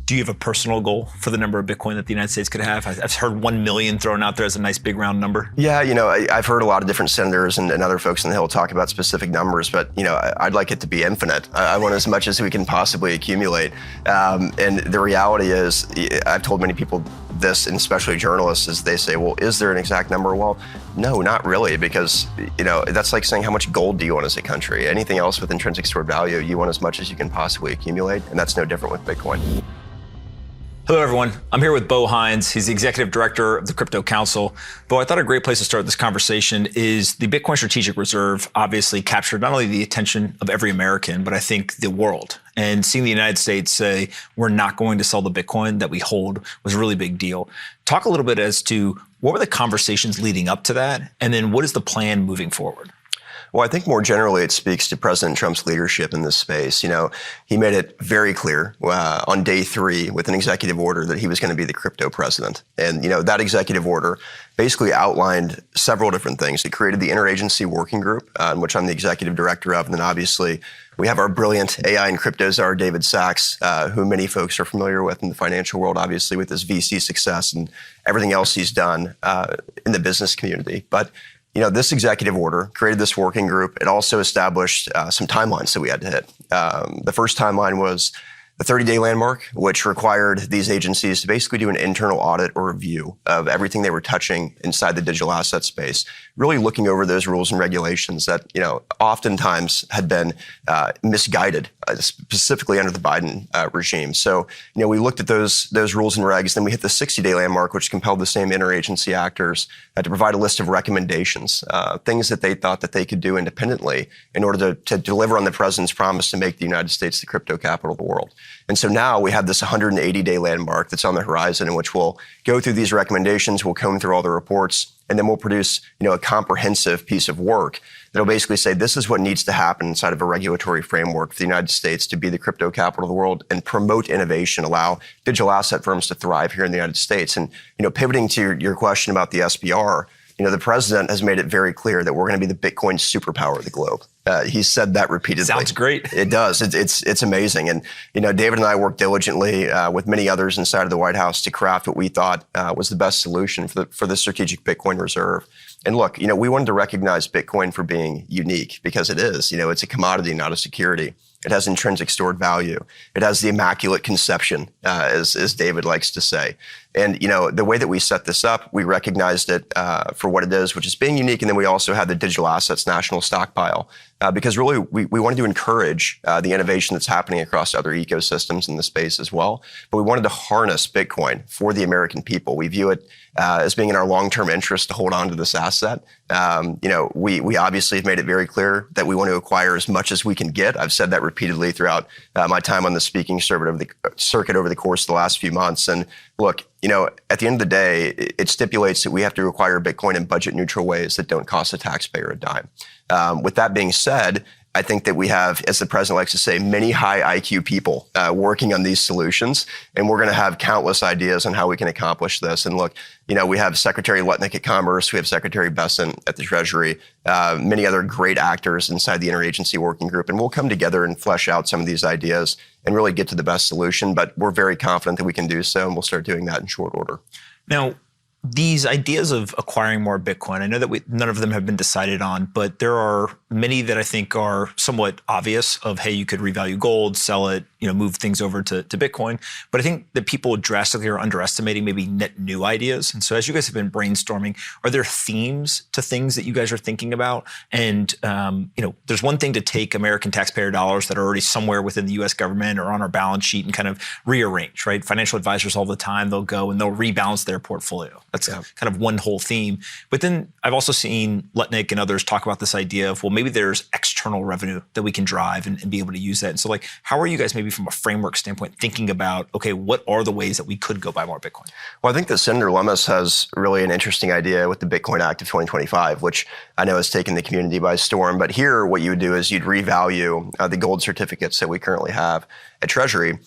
Do you have a personal goal for the number of Bitcoin that the United States could have? I've heard 1 million thrown out there as a nice big round number. Yeah, I've heard a lot of different senators and other folks on the Hill talk about specific numbers, but I'd like it to be infinite. I want as much as we can possibly accumulate. And the reality is, I've told many people this, and especially journalists, is they say, well, is there an exact number? Well, no, not really, because that's like saying how much gold do you want as a country? Anything else with intrinsic stored value, you want as much as you can possibly accumulate, and that's no different with Bitcoin. Hello, everyone. I'm here with Bo Hines. He's the executive director of the Crypto Council. Bo, I thought a great place to start this conversation is the Bitcoin Strategic Reserve obviously captured not only the attention of every American, but I think the world. And seeing the United States say, we're not going to sell the Bitcoin that we hold was a really big deal. Talk a little bit as to what were the conversations leading up to that? And then what is the plan moving forward? Well, I think more generally it speaks to President Trump's leadership in this space. He made it very clear on day 3 with an executive order that he was going to be the crypto president. And, that executive order basically outlined several different things. It created the interagency working group, which I'm the executive director of. And then obviously we have our brilliant AI and crypto czar, David Sachs, who many folks are familiar with in the financial world, obviously with his VC success and everything else he's done in the business community. But this executive order created this working group. It also established some timelines that we had to hit. The first timeline was the 30-day landmark, which required these agencies to basically do an internal audit or review of everything they were touching inside the digital asset space, really looking over those rules and regulations that, oftentimes had been misguided, specifically under the Biden regime. So, we looked at those rules and regs, then we hit the 60-day landmark, which compelled the same interagency actors to provide a list of recommendations, things that they thought that they could do independently in order to deliver on the president's promise to make the United States the crypto capital of the world. And so now we have this 180-day landmark that's on the horizon in which we'll go through these recommendations, we'll comb through all the reports, and then we'll produce, a comprehensive piece of work that'll basically say this is what needs to happen inside of a regulatory framework for the United States to be the crypto capital of the world and promote innovation, allow digital asset firms to thrive here in the United States. And, pivoting to your question about the SBR, the president has made it very clear that we're going to be the Bitcoin superpower of the globe. He's said that repeatedly. Sounds great. It does. It's amazing. And, David and I worked diligently with many others inside of the White House to craft what we thought was the best solution for the strategic Bitcoin reserve. And look, we wanted to recognize Bitcoin for being unique because it is. It's a commodity, not a security. It has intrinsic stored value. It has the immaculate conception, as David likes to say. And, the way that we set this up, we recognized it for what it is, which is being unique. And then we also had the digital assets national stockpile because really we wanted to encourage the innovation that's happening across other ecosystems in the space as well. But we wanted to harness Bitcoin for the American people. We view it as being in our long-term interest to hold on to this asset. We obviously have made it very clear that we want to acquire as much as we can get. I've said that repeatedly throughout my time on the speaking circuit over the course of the last few months. And look, at the end of the day, it stipulates that we have to acquire Bitcoin in budget-neutral ways that don't cost the taxpayer a dime. With that being said, I think that we have, as the president likes to say, many high IQ people working on these solutions, and we're going to have countless ideas on how we can accomplish this. And look, we have Secretary Lutnick at Commerce, we have Secretary Bessent at the Treasury, many other great actors inside the interagency working group, and we'll come together and flesh out some of these ideas and really get to the best solution. But we're very confident that we can do so, and we'll start doing that in short order. Now, these ideas of acquiring more Bitcoin, I know that none of them have been decided on, but there are many that I think are somewhat obvious of, hey, you could revalue gold, sell it, move things over to Bitcoin. But I think that people drastically are underestimating maybe net new ideas. And so as you guys have been brainstorming, are there themes to things that you guys are thinking about? And, there's one thing to take American taxpayer dollars that are already somewhere within the US government or on our balance sheet and kind of rearrange, right? Financial advisors all the time, they'll go and they'll rebalance their portfolio. That's kind of one whole theme. But then I've also seen Lutnick and others talk about this idea of, well, maybe there's external revenue that we can drive and be able to use that. And so how are you guys maybe from a framework standpoint thinking about, okay, what are the ways that we could go buy more Bitcoin? Well, I think that Senator Lummis has really an interesting idea with the Bitcoin Act of 2025, which I know has taken the community by storm. But here, what you would do is you'd revalue the gold certificates that we currently have at Treasury.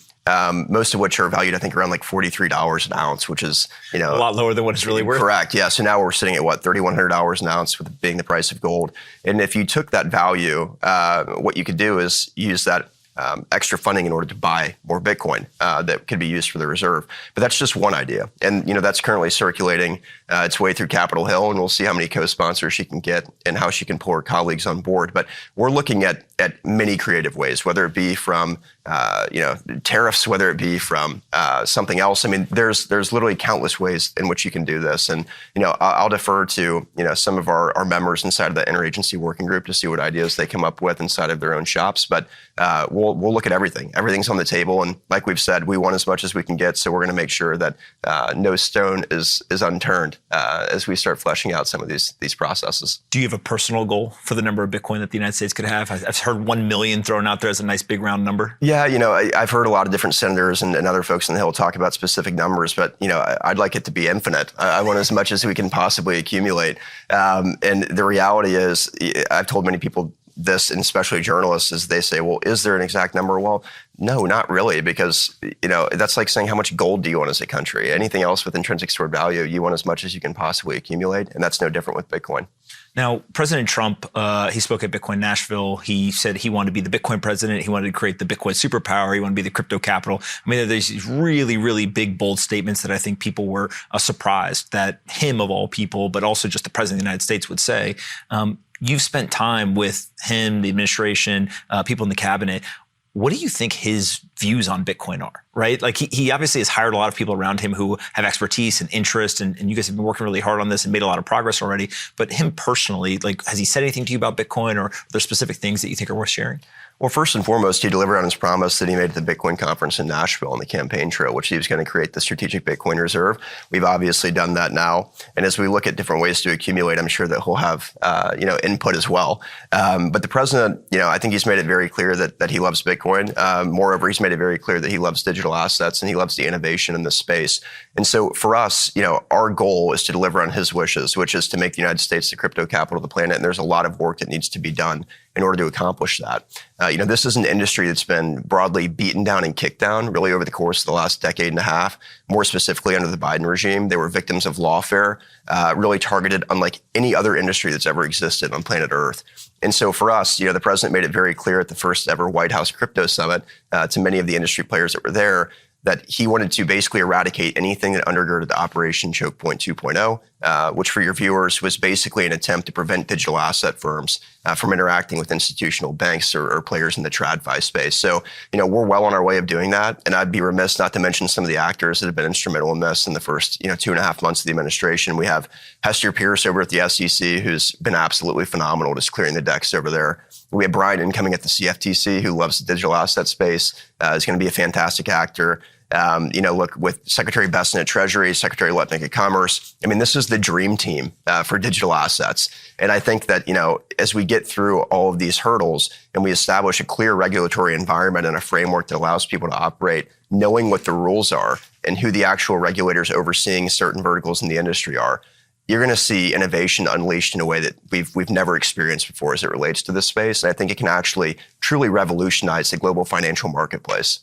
Most of which are valued, I think, around like $43 an ounce, which is, a lot lower than what it's really worth. Correct. Yeah. So now we're sitting at $3,100 an ounce with being the price of gold. And if you took that value, what you could do is use that extra funding in order to buy more Bitcoin that could be used for the reserve. But that's just one idea. And that's currently circulating its way through Capitol Hill, and we'll see how many co-sponsors she can get and how she can pull her colleagues on board. But we're looking at many creative ways, whether it be from tariffs, whether it be from something else. I mean, there's literally countless ways in which you can do this. And I'll defer to some of our members inside of the interagency working group to see what ideas they come up with inside of their own shops. But we'll look at everything. Everything's on the table, and like we've said, we want as much as we can get. So we're going to make sure that no stone is unturned as we start fleshing out some of these processes. Do you have a personal goal for the number of Bitcoin that the United States could have? I've heard 1 million thrown out there as a nice big round number. Yeah, I've heard a lot of different senators and other folks on the Hill talk about specific numbers, but I'd like it to be infinite. I want as much as we can possibly accumulate. And the reality is, I've told many people this, and especially journalists, is they say, well, is there an exact number? Well, no, not really, because that's like saying, how much gold do you want as a country? Anything else with intrinsic stored value, you want as much as you can possibly accumulate, and that's no different with Bitcoin. Now, President Trump, he spoke at Bitcoin Nashville. He said he wanted to be the Bitcoin president. He wanted to create the Bitcoin superpower. He wanted to be the crypto capital. I mean, there's these really, really big, bold statements that I think people were surprised that him, of all people, but also just the president of the United States would say. You've spent time with him, the administration, people in the cabinet. What do you think his views on Bitcoin are, right? Like he obviously has hired a lot of people around him who have expertise and interest, and you guys have been working really hard on this and made a lot of progress already. But him personally, like, has he said anything to you about Bitcoin, or are there specific things that you think are worth sharing? Well, first and foremost, he delivered on his promise that he made at the Bitcoin conference in Nashville on the campaign trail, which he was going to create the strategic Bitcoin reserve. We've obviously done that now. And as we look at different ways to accumulate, I'm sure that he'll have, input as well. But the president, I think he's made it very clear that he loves Bitcoin. Moreover, he's made it very clear that he loves digital assets and he loves the innovation in this space. And so for us, our goal is to deliver on his wishes, which is to make the United States the crypto capital of the planet. And there's a lot of work that needs to be done in order to accomplish that. This is an industry that's been broadly beaten down and kicked down really over the course of the last decade and a half, more specifically under the Biden regime. They were victims of lawfare, really targeted unlike any other industry that's ever existed on planet Earth. And so for us, the president made it very clear at the first ever White House Crypto Summit to many of the industry players that were there that he wanted to basically eradicate anything that undergirded the Operation Choke Point 2.0, which for your viewers was basically an attempt to prevent digital asset firms from interacting with institutional banks or players in the TradFi space. So, we're well on our way of doing that. And I'd be remiss not to mention some of the actors that have been instrumental in this in the first, 2.5 months of the administration. We have Hester Pierce over at the SEC, who's been absolutely phenomenal, just clearing the decks over there. We have Brian incoming at the CFTC, who loves the digital asset space, is going to be a fantastic actor. Look, with Secretary Besson at Treasury, Secretary Lutnick at Commerce, this is the dream team for digital assets. And I think that, as we get through all of these hurdles and we establish a clear regulatory environment and a framework that allows people to operate, knowing what the rules are and who the actual regulators overseeing certain verticals in the industry are, you're going to see innovation unleashed in a way that we've never experienced before as it relates to this space. And I think it can actually truly revolutionize the global financial marketplace.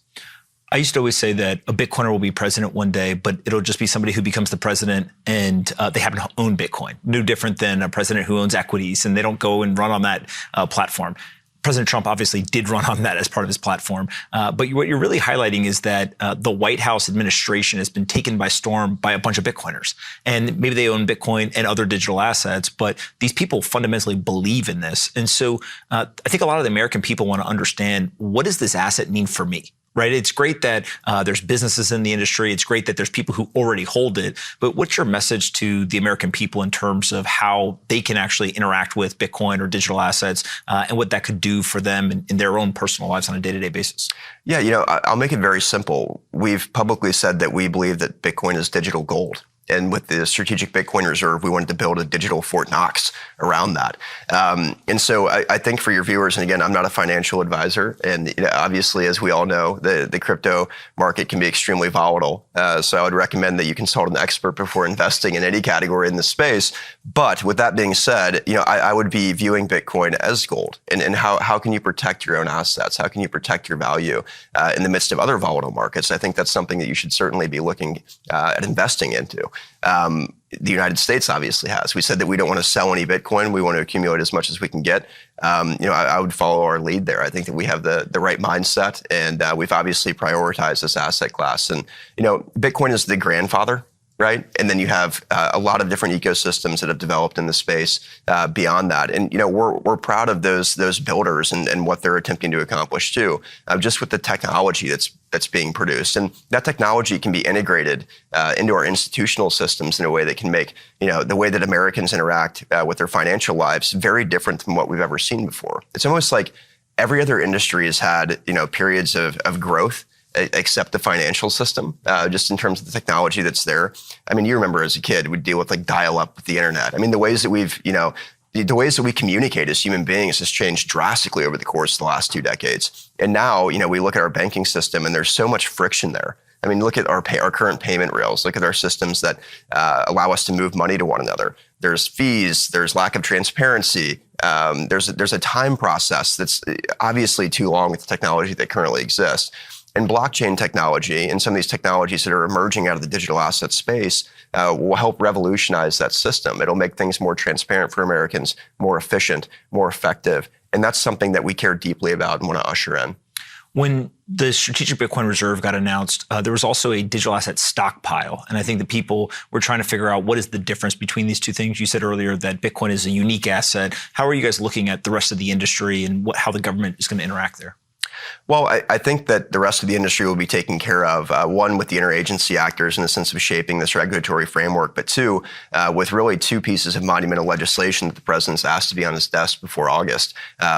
I used to always say that a Bitcoiner will be president one day, but it'll just be somebody who becomes the president and they happen to own Bitcoin. No different than a president who owns equities and they don't go and run on that platform. President Trump obviously did run on that as part of his platform. But what you're really highlighting is that the White House administration has been taken by storm by a bunch of Bitcoiners. And maybe they own Bitcoin and other digital assets, but these people fundamentally believe in this. And so I think a lot of the American people want to understand, what does this asset mean for me? Right? It's great that there's businesses in the industry. It's great that there's people who already hold it. But what's your message to the American people in terms of how they can actually interact with Bitcoin or digital assets and what that could do for them in their own personal lives on a day-to-day basis? Yeah, I'll make it very simple. We've publicly said that we believe that Bitcoin is digital gold. And with the strategic Bitcoin reserve, we wanted to build a digital Fort Knox around that. And so I think for your viewers, and again, I'm not a financial advisor, and obviously, as we all know, the crypto market can be extremely volatile. So I would recommend that you consult an expert before investing in any category in this space. But with that being said, I would be viewing Bitcoin as gold. And how can you protect your own assets? How can you protect your value in the midst of other volatile markets? I think that's something that you should certainly be looking at investing into. The United States obviously has. We said that we don't want to sell any Bitcoin. We want to accumulate as much as we can get. I would follow our lead there. I think that we have the right mindset, and we've obviously prioritized this asset class. And, Bitcoin is the grandfather, right? And then you have a lot of different ecosystems that have developed in the space beyond that. And, we're proud of those builders and what they're attempting to accomplish too, just with the technology that's being produced. And that technology can be integrated into our institutional systems in a way that can make, the way that Americans interact with their financial lives very different from what we've ever seen before. It's almost like every other industry has had, periods of growth except the financial system, just in terms of the technology that's there. I mean, you remember as a kid, we'd deal with like dial-up with the internet. I mean, the ways that the ways that we communicate as human beings has changed drastically over the course of the last 2 decades. And now, we look at our banking system and there's so much friction there. I mean, look at our current payment rails. Look at our systems that allow us to move money to one another. There's fees. There's lack of transparency. There's a time process that's obviously too long with the technology that currently exists. And blockchain technology and some of these technologies that are emerging out of the digital asset space will help revolutionize that system. It'll make things more transparent for Americans, more efficient, more effective. And that's something that we care deeply about and want to usher in. When the Strategic Bitcoin Reserve got announced, there was also a digital asset stockpile. And I think that people were trying to figure out what is the difference between these two things. You said earlier that Bitcoin is a unique asset. How are you guys looking at the rest of the industry and how the government is going to interact there? Well, I think that the rest of the industry will be taken care of, one, with the interagency actors in the sense of shaping this regulatory framework, but two, with really 2 pieces of monumental legislation that the president's asked to be on his desk before August,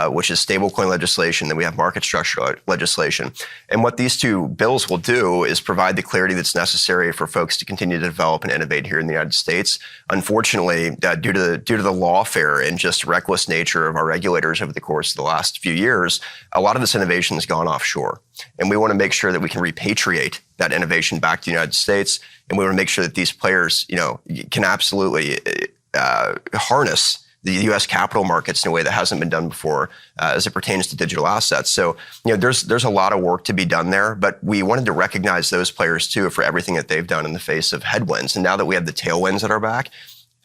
which is stablecoin legislation, then we have market structure legislation. And what these 2 bills will do is provide the clarity that's necessary for folks to continue to develop and innovate here in the United States. Unfortunately, due to the lawfare and just reckless nature of our regulators over the course of the last few years, a lot of this innovation has gone offshore. And we want to make sure that we can repatriate that innovation back to the United States. And we want to make sure that these players, can absolutely harness the U.S. capital markets in a way that hasn't been done before as it pertains to digital assets. So, there's a lot of work to be done there, but we wanted to recognize those players too for everything that they've done in the face of headwinds. And now that we have the tailwinds at our back,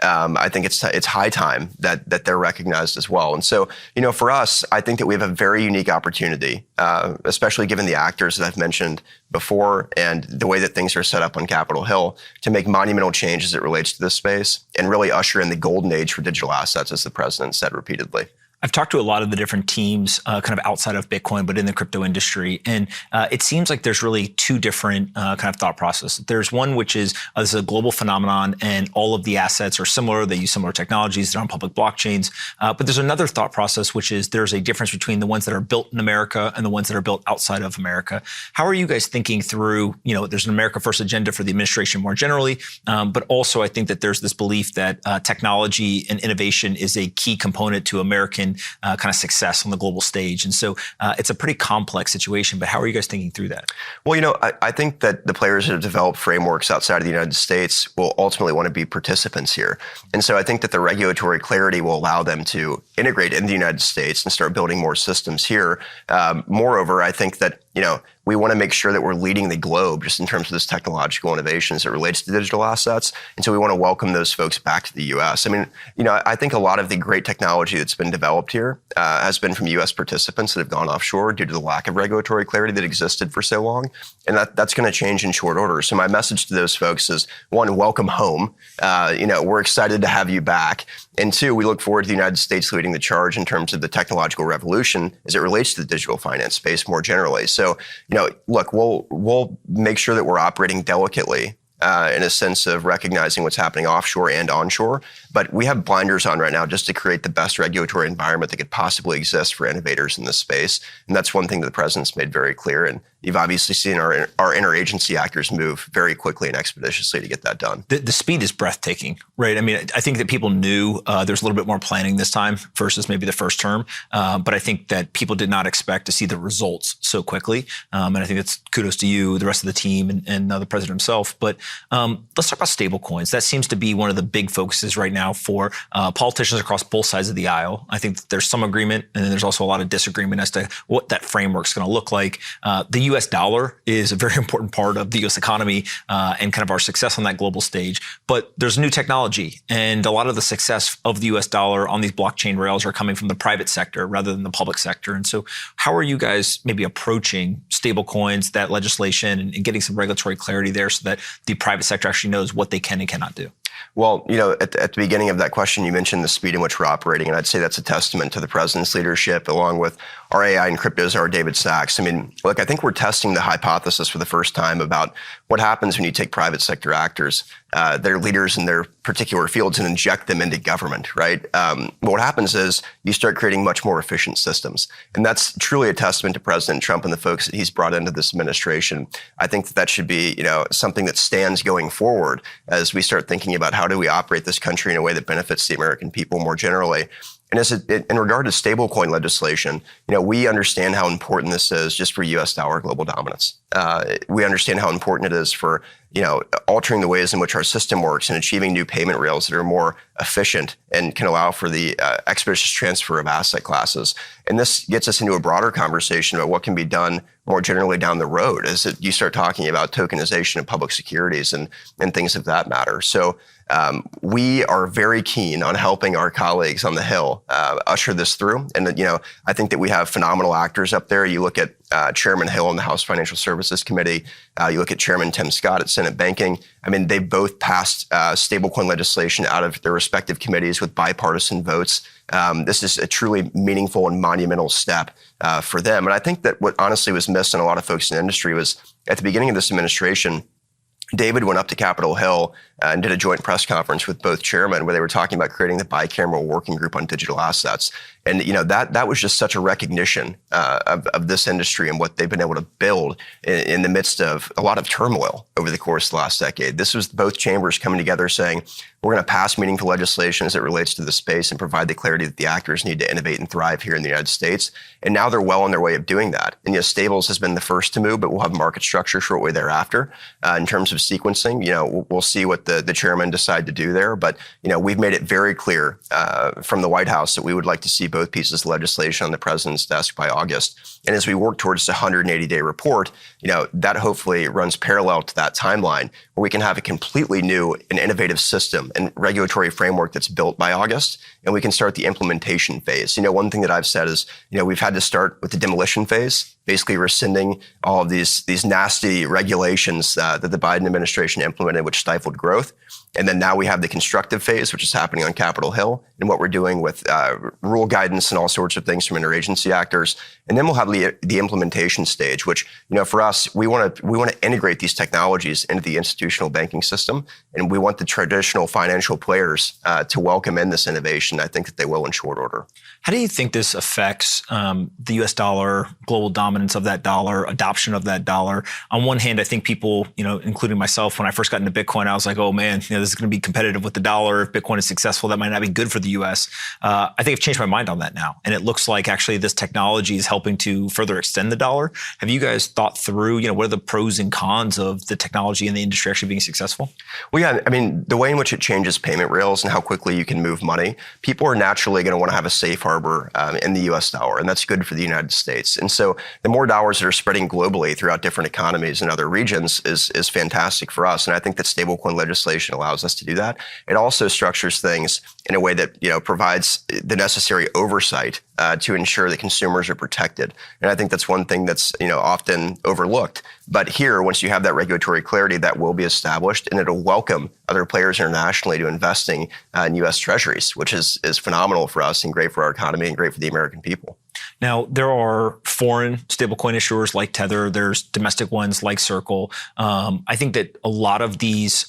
I think it's high time that they're recognized as well. And so, for us, I think that we have a very unique opportunity, especially given the actors that I've mentioned before and the way that things are set up on Capitol Hill, to make monumental changes as it relates to this space and really usher in the golden age for digital assets, as the president said repeatedly. I've talked to a lot of the different teams kind of outside of Bitcoin, but in the crypto industry. And it seems like there's really 2 different kind of thought processes. There's one which is this is a global phenomenon and all of the assets are similar. They use similar technologies. They're on public blockchains. But there's another thought process, which is there's a difference between the ones that are built in America and the ones that are built outside of America. How are you guys thinking through, there's an America First agenda for the administration more generally, but also I think that there's this belief that technology and innovation is a key component to American kind of success on the global stage. And so it's a pretty complex situation, but how are you guys thinking through that? Well, I think that the players that have developed frameworks outside of the United States will ultimately want to be participants here. And so I think that the regulatory clarity will allow them to integrate in the United States and start building more systems here. Moreover, I think that, we want to make sure that we're leading the globe just in terms of this technological innovation as it relates to digital assets. And so we want to welcome those folks back to the U.S. I mean, I think a lot of the great technology that's been developed here has been from U.S. participants that have gone offshore due to the lack of regulatory clarity that existed for so long. And that's going to change in short order. So my message to those folks is, 1, welcome home. We're excited to have you back. And 2, we look forward to the United States leading the charge in terms of the technological revolution as it relates to the digital finance space more generally. So, look, we'll make sure that we're operating delicately in a sense of recognizing what's happening offshore and onshore. But we have blinders on right now just to create the best regulatory environment that could possibly exist for innovators in this space. And that's one thing that the president's made very clear. And you've obviously seen our interagency actors move very quickly and expeditiously to get that done. The speed is breathtaking, right? I mean, I think that people knew there's a little bit more planning this time versus maybe the first term. But I think that people did not expect to see the results so quickly. And I think that's kudos to you, the rest of the team, and the president himself. But let's talk about stablecoins. That seems to be one of the big focuses right now for politicians across both sides of the aisle. I think that there's some agreement, and then there's also a lot of disagreement as to what that framework's going to look like. The U.S. dollar is a very important part of the U.S. economy and kind of our success on that global stage. But there's new technology, and a lot of the success of the U.S. dollar on these blockchain rails are coming from the private sector rather than the public sector. And so how are you guys maybe approaching stablecoins, that legislation, and getting some regulatory clarity there so that the private sector actually knows what they can and cannot do? Well, at the beginning of that question, you mentioned the speed in which we're operating, and I'd say that's a testament to the president's leadership, along with our AI and crypto czar, David Sachs. I mean, look, I think we're testing the hypothesis for the first time about what happens when you take private sector actors, their leaders in their particular fields, and inject them into government, right? What happens is you start creating much more efficient systems. And that's truly a testament to President Trump and the folks that he's brought into this administration. I think that should be, something that stands going forward as we start thinking about how do we operate this country in a way that benefits the American people more generally. And in regard to stablecoin legislation, we understand how important this is just for U.S. dollar global dominance. We understand how important it is for, altering the ways in which our system works and achieving new payment rails that are more efficient and can allow for the expeditious transfer of asset classes. And this gets us into a broader conversation about what can be done more generally down the road as you start talking about tokenization of public securities and things of that matter. So we are very keen on helping our colleagues on the Hill usher this through. And, I think that we have phenomenal actors up there. You look at Chairman Hill on the House Financial Services Committee. You look at Chairman Tim Scott at Senate Banking. I mean, they both passed stablecoin legislation out of their respective committees with bipartisan votes. This is a truly meaningful and monumental step for them. And I think that what honestly was missed on a lot of folks in the industry was at the beginning of this administration, David went up to Capitol Hill and did a joint press conference with both chairmen where they were talking about creating the bicameral working group on digital assets. And, that was just such a recognition of this industry and what they've been able to build in the midst of a lot of turmoil over the course of the last decade. This was both chambers coming together saying, we're going to pass meaningful legislation as it relates to the space and provide the clarity that the actors need to innovate and thrive here in the United States. And now they're well on their way of doing that. And Stables has been the first to move, but we'll have market structure shortly thereafter. In terms of sequencing, we'll see what the chairman decide to do there. But, we've made it very clear from the White House that we would like to see both pieces of legislation on the president's desk by August. And as we work towards the 180-day report, that hopefully runs parallel to that timeline where we can have a completely new and innovative system and regulatory framework that's built by August, and we can start the implementation phase. One thing that I've said is, we've had to start with the demolition phase, basically rescinding all of these nasty regulations that the Biden administration implemented, which stifled growth. And then now we have the constructive phase, which is happening on Capitol Hill, and what we're doing with rule guidance and all sorts of things from interagency actors. And then we'll have the implementation stage, which, for us, we want to integrate these technologies into the institutional banking system, and we want the traditional financial players to welcome in this innovation. I think that they will in short order. How do you think this affects the U.S. dollar, global dominance of that dollar, adoption of that dollar? On one hand, I think people, including myself, when I first got into Bitcoin, I was like, oh man, this is going to be competitive with the dollar. If Bitcoin is successful, that might not be good for the U.S. I think I've changed my mind on that now. And it looks like actually this technology is helping to further extend the dollar. Have you guys thought through, what are the pros and cons of the technology and the industry actually being successful? Well, yeah, I mean, the way in which it changes payment rails and how quickly you can move money, people are naturally going to want to have a safe harbor in the U.S. dollar, and that's good for the United States. And so the more dollars that are spreading globally throughout different economies and other regions is fantastic for us. And I think that stablecoin legislation allows us to do that. It also structures things in a way that provides the necessary oversight to ensure that consumers are protected. And I think that's one thing that's often overlooked. But here, once you have that regulatory clarity, that will be established, and it'll welcome other players internationally to investing in U.S. Treasuries, which is phenomenal for us and great for our economy and great for the American people. Now, there are foreign stablecoin issuers like Tether. There's domestic ones like Circle. I think that a lot of these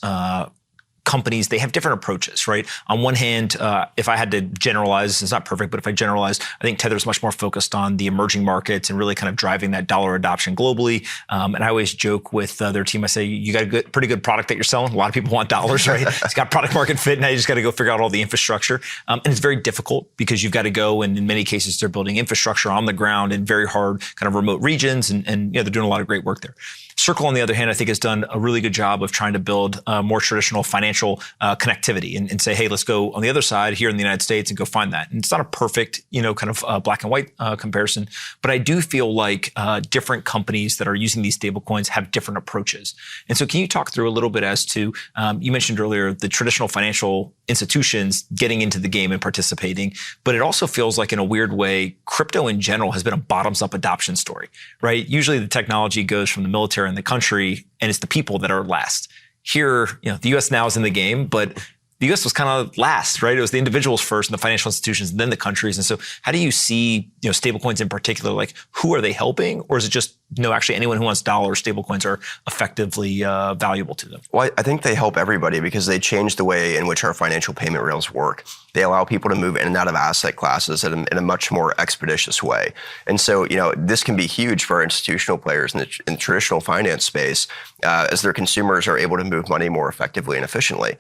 companies, they have different approaches, right? On one hand, if I had to generalize, it's not perfect, but if I generalized, I think Tether's much more focused on the emerging markets and really kind of driving that dollar adoption globally. And I always joke with their team, I say, you got a pretty good product that you're selling. A lot of people want dollars, right? It's got product market fit. Now you just got to go figure out all the infrastructure. And it's very difficult because you've got to go, and in many cases, they're building infrastructure on the ground in very hard kind of remote regions. And they're doing a lot of great work there. Circle, on the other hand, I think has done a really good job of trying to build more traditional financial connectivity and say, hey, let's go on the other side here in the United States and go find that. And it's not a perfect, kind of black and white comparison, but I do feel like different companies that are using these stablecoins have different approaches. And so can you talk through a little bit as to, you mentioned earlier, the traditional financial institutions getting into the game and participating, but it also feels like in a weird way, crypto in general has been a bottoms-up adoption story, right? Usually the technology goes from the military and the country, and it's the people that are last. Here, the U.S. now is in the game, but the U.S. was kind of last, right? It was the individuals first and the financial institutions, and then the countries. And so how do you see, stablecoins in particular, like who are they helping? Or is it just, actually anyone who wants dollars, stablecoins are effectively valuable to them? Well, I think they help everybody because they change the way in which our financial payment rails work. They allow people to move in and out of asset classes in a much more expeditious way. And so, this can be huge for our institutional players in the traditional finance space as their consumers are able to move money more effectively and efficiently.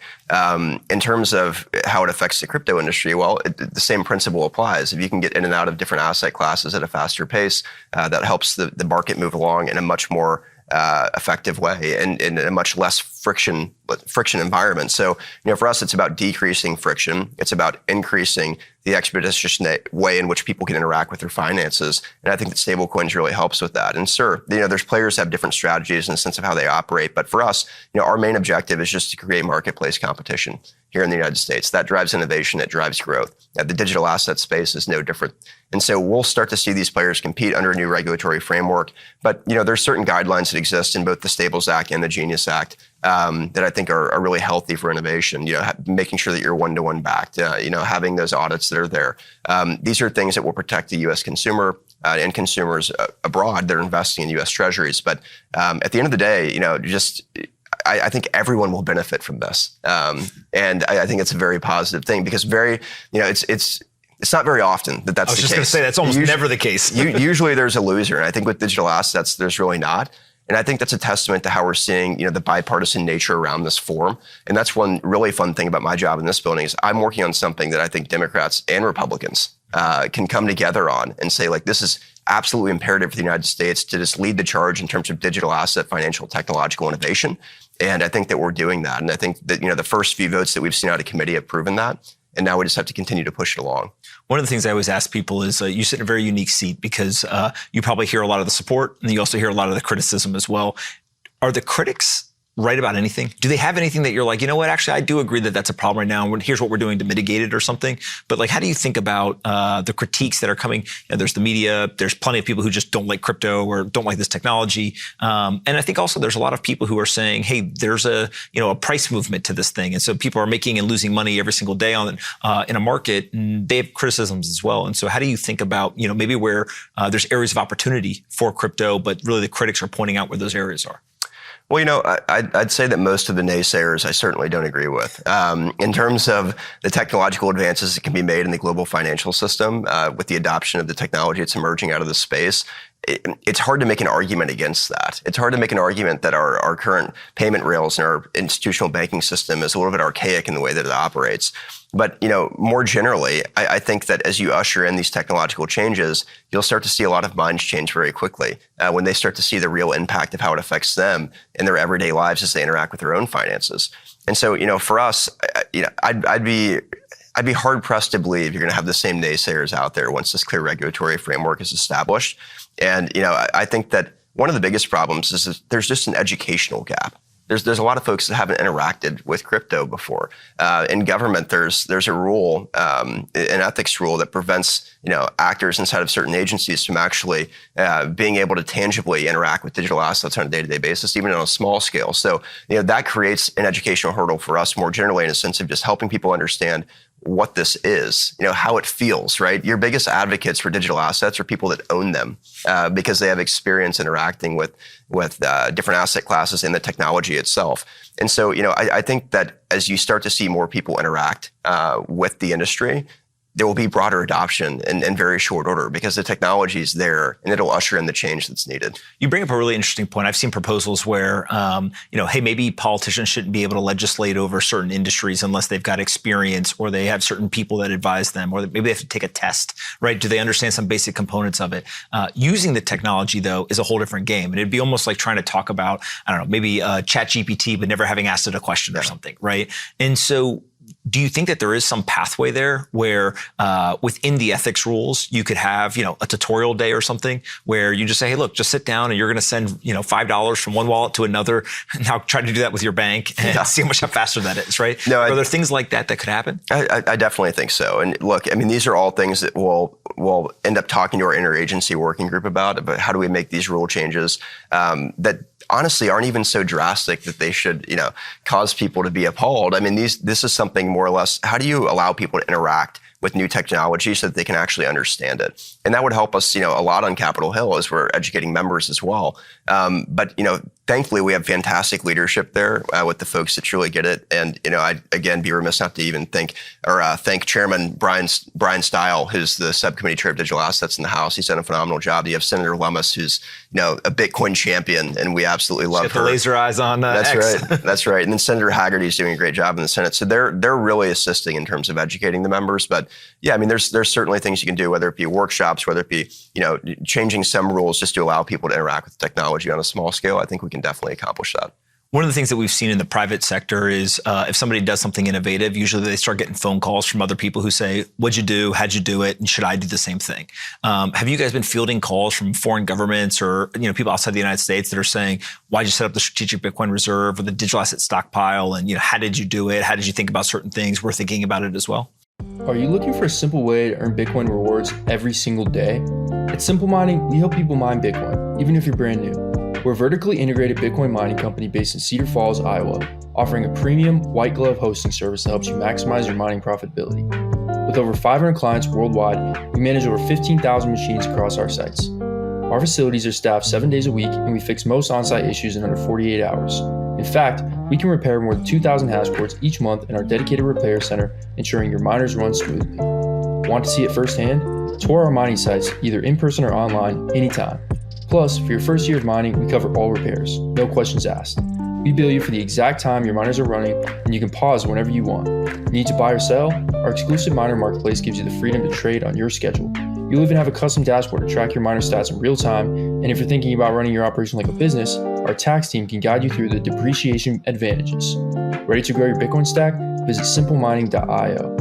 In terms of how it affects the crypto industry, well, the same principle applies. If you can get in and out of different asset classes at a faster pace, that helps the market move along in a much more effective way and in a much less friction environment. So, for us, it's about decreasing friction. It's about increasing the expeditious way in which people can interact with their finances. And I think that stablecoins really helps with that. And sure, there's players that have different strategies in the sense of how they operate. But for us, our main objective is just to create marketplace competition here in the United States. That drives innovation, it drives growth. The digital asset space is no different. And so we'll start to see these players compete under a new regulatory framework. But, there's certain guidelines that exist in both the Stables Act and the Genius Act that I think are really healthy for innovation. Making sure that you're one-to-one backed, having those audits that are there. These are things that will protect the U.S. consumer and consumers abroad that are investing in U.S. Treasuries. But at the end of the day, I think everyone will benefit from this. And I think it's a very positive thing because it's not very often that's the case. I was just going to say that's almost never the case. Usually there's a loser. And I think with digital assets, there's really not. And I think that's a testament to how we're seeing, the bipartisan nature around this forum. And that's one really fun thing about my job in this building is I'm working on something that I think Democrats and Republicans can come together on and say, like, this is absolutely imperative for the United States to just lead the charge in terms of digital asset, financial, technological innovation. And I think that we're doing that. And I think that, the first few votes that we've seen out of committee have proven that. And now we just have to continue to push it along. One of the things I always ask people is you sit in a very unique seat because you probably hear a lot of the support and you also hear a lot of the criticism as well. Are the critics right about anything? Do they have anything that you're like, actually, I do agree that that's a problem right now. Here's what we're doing to mitigate it or something. But how do you think about the critiques that are coming? There's the media. There's plenty of people who just don't like crypto or don't like this technology. And I think also there's a lot of people who are saying, hey, there's a price movement to this thing. And so people are making and losing money every single day in a market, and they have criticisms as well. And so how do you think about, maybe where there's areas of opportunity for crypto, but really the critics are pointing out where those areas are? Well, I'd say that most of the naysayers I certainly don't agree with. In terms of the technological advances that can be made in the global financial system with the adoption of the technology that's emerging out of the space, it's hard to make an argument against that. It's hard to make an argument that our current payment rails and our institutional banking system is a little bit archaic in the way that it operates. But, more generally, I think that as you usher in these technological changes, you'll start to see a lot of minds change very quickly when they start to see the real impact of how it affects them in their everyday lives as they interact with their own finances. And so, for us, I'd be hard pressed to believe you're going to have the same naysayers out there once this clear regulatory framework is established. And, I think that one of the biggest problems is that there's just an educational gap. There's a lot of folks that haven't interacted with crypto before. In government, there's a rule, an ethics rule that prevents actors inside of certain agencies from actually being able to tangibly interact with digital assets on a day-to-day basis, even on a small scale. So that creates an educational hurdle for us more generally in a sense of just helping people understand what this is, how it feels, right? Your biggest advocates for digital assets are people that own them because they have experience interacting with different asset classes and the technology itself. And so, I think that as you start to see more people interact with the industry, there will be broader adoption in very short order because the technology is there and it'll usher in the change that's needed. You bring up a really interesting point. I've seen proposals where, hey, maybe politicians shouldn't be able to legislate over certain industries unless they've got experience or they have certain people that advise them, or maybe they have to take a test, right? Do they understand some basic components of it? Using the technology, though, is a whole different game. And it'd be almost like trying to talk about, I don't know, maybe ChatGPT, but never having asked it a question or something, right? And so do you think that there is some pathway there where within the ethics rules, you could have, a tutorial day or something where you just say, hey, look, just sit down and you're going to send, $5 from one wallet to another. Now try to do that with your bank and see how faster that is, right? No, are there things like that could happen? I definitely think so. And look, these are all things that we'll end up talking to our interagency working group about how do we make these rule changes that honestly aren't even so drastic that they should, cause people to be appalled. This is something more or less, how do you allow people to interact with new technology so that they can actually understand it? And that would help us, a lot on Capitol Hill as we're educating members as well. But thankfully we have fantastic leadership there with the folks that truly get it. And, I'd again be remiss not to even thank Chairman Brian Stile, who's the subcommittee chair of digital assets in the House. He's done a phenomenal job. You have Senator Lummis, who's, a Bitcoin champion, and we absolutely love her. Got the laser eyes on That's X. right. That's right. And then Senator Haggerty's doing a great job in the Senate. So they're really assisting in terms of educating the members. But yeah, there's certainly things you can do, whether it be workshops, whether it be, changing some rules just to allow people to interact with technology on a small scale. I think we can definitely accomplish that. One of the things that we've seen in the private sector is if somebody does something innovative, usually they start getting phone calls from other people who say, what'd you do? How'd you do it? And should I do the same thing? Have you guys been fielding calls from foreign governments or people outside the United States that are saying, why'd you set up the strategic Bitcoin reserve or the digital asset stockpile? And how did you do it? How did you think about certain things? We're thinking about it as well. Are you looking for a simple way to earn Bitcoin rewards every single day? At Simple Mining, we help people mine Bitcoin, even if you're brand new. We're a vertically integrated Bitcoin mining company based in Cedar Falls, Iowa, offering a premium white glove hosting service that helps you maximize your mining profitability. With over 500 clients worldwide, we manage over 15,000 machines across our sites. Our facilities are staffed 7 days a week, and we fix most on-site issues in under 48 hours. In fact, we can repair more than 2,000 hash boards each month in our dedicated repair center, ensuring your miners run smoothly. Want to see it firsthand? Tour our mining sites, either in person or online, anytime. Plus, for your first year of mining, we cover all repairs, no questions asked. We bill you for the exact time your miners are running, and you can pause whenever you want. Need to buy or sell? Our exclusive miner marketplace gives you the freedom to trade on your schedule. You'll even have a custom dashboard to track your miner stats in real time, and if you're thinking about running your operation like a business, our tax team can guide you through the depreciation advantages. Ready to grow your Bitcoin stack? Visit simplemining.io.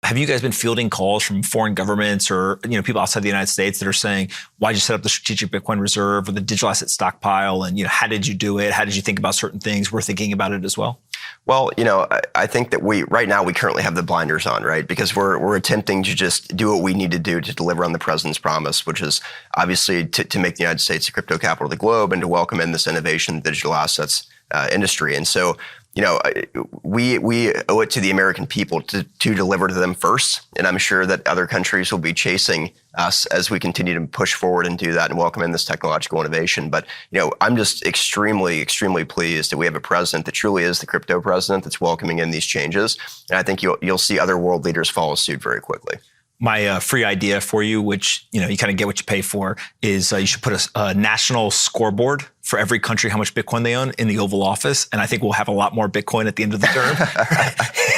Have you guys been fielding calls from foreign governments or people outside the United States that are saying, why'd you set up the strategic Bitcoin reserve or the digital asset stockpile? And how did you do it? How did you think about certain things? We're thinking about it as well. Well, I think that right now we currently have the blinders on, right? Because we're attempting to just do what we need to do to deliver on the president's promise, which is obviously to make the United States the crypto capital of the globe and to welcome in this innovation in the digital assets industry. And so, we owe it to the American people to deliver to them first. And I'm sure that other countries will be chasing us as we continue to push forward and do that and welcome in this technological innovation. But, I'm just extremely, extremely pleased that we have a president that truly is the crypto president that's welcoming in these changes. And I think you'll see other world leaders follow suit very quickly. My free idea for you, which you kind of get what you pay for, is you should put a national scoreboard for every country how much Bitcoin they own in the Oval Office, and I think we'll have a lot more Bitcoin at the end of the term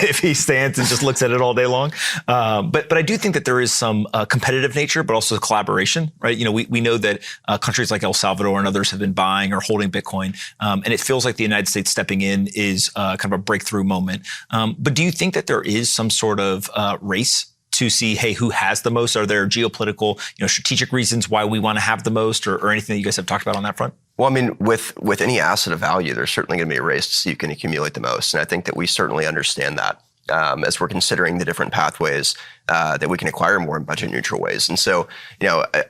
if he stands and just looks at it all day long. But I do think that there is some competitive nature, but also collaboration, right? We know that countries like El Salvador and others have been buying or holding Bitcoin, and it feels like the United States stepping in is kind of a breakthrough moment. But do you think that there is some sort of race to see, hey, who has the most? Are there geopolitical, strategic reasons why we want to have the most, or anything that you guys have talked about on that front? Well, with any asset of value, there's certainly going to be a race to see who can accumulate the most. And I think that we certainly understand that as we're considering the different pathways that we can acquire more in budget neutral ways. And so,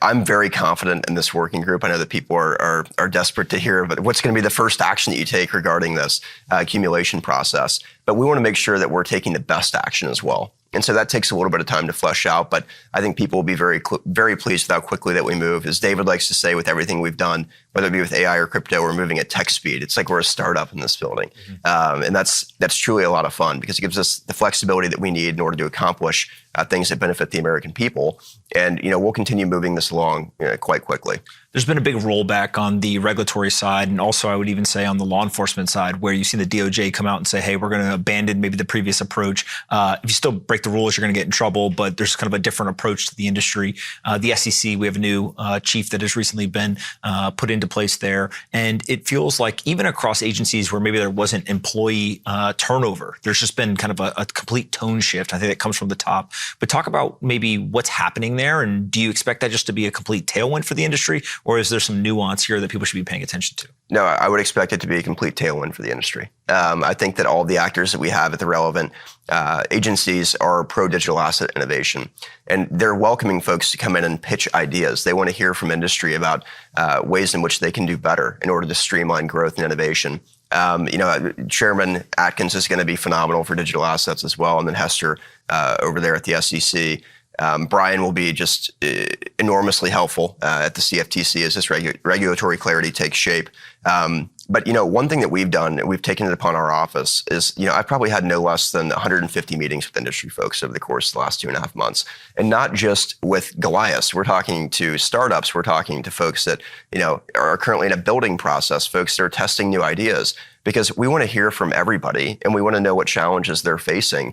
I'm very confident in this working group. I know that people are desperate to hear about what's going to be the first action that you take regarding this accumulation process. But we want to make sure that we're taking the best action as well. And so that takes a little bit of time to flesh out, but I think people will be very, very pleased with how quickly that we move. As David likes to say, with everything we've done, whether it be with AI or crypto, we're moving at tech speed. It's like we're a startup in this building. And that's truly a lot of fun because it gives us the flexibility that we need in order to accomplish things that benefit the American people. And, we'll continue moving this along quite quickly. There's been a big rollback on the regulatory side, and also I would even say on the law enforcement side, where you've seen the DOJ come out and say, hey, we're going to abandon maybe the previous approach. If you still break the rules, you're going to get in trouble, but there's kind of a different approach to the industry. The SEC, we have a new chief that has recently been put into place there. And it feels like even across agencies where maybe there wasn't employee turnover, there's just been kind of a complete tone shift. I think that comes from the top. But talk about maybe what's happening there, and do you expect that just to be a complete tailwind for the industry? Or is there some nuance here that people should be paying attention to? No, I would expect it to be a complete tailwind for the industry. I think that all the actors that we have at the relevant agencies are pro-digital asset innovation. And they're welcoming folks to come in and pitch ideas. They want to hear from industry about ways in which they can do better in order to streamline growth and innovation. Chairman Atkins is going to be phenomenal for digital assets as well. And then Hester over there at the SEC. Brian will be just enormously helpful at the CFTC as this regulatory clarity takes shape. But one thing that we've done, and we've taken it upon our office, is I've probably had no less than 150 meetings with industry folks over the course of the last 2.5 months, and not just with Goliaths. We're talking to startups. We're talking to folks that are currently in a building process, folks that are testing new ideas. Because we want to hear from everybody and we want to know what challenges they're facing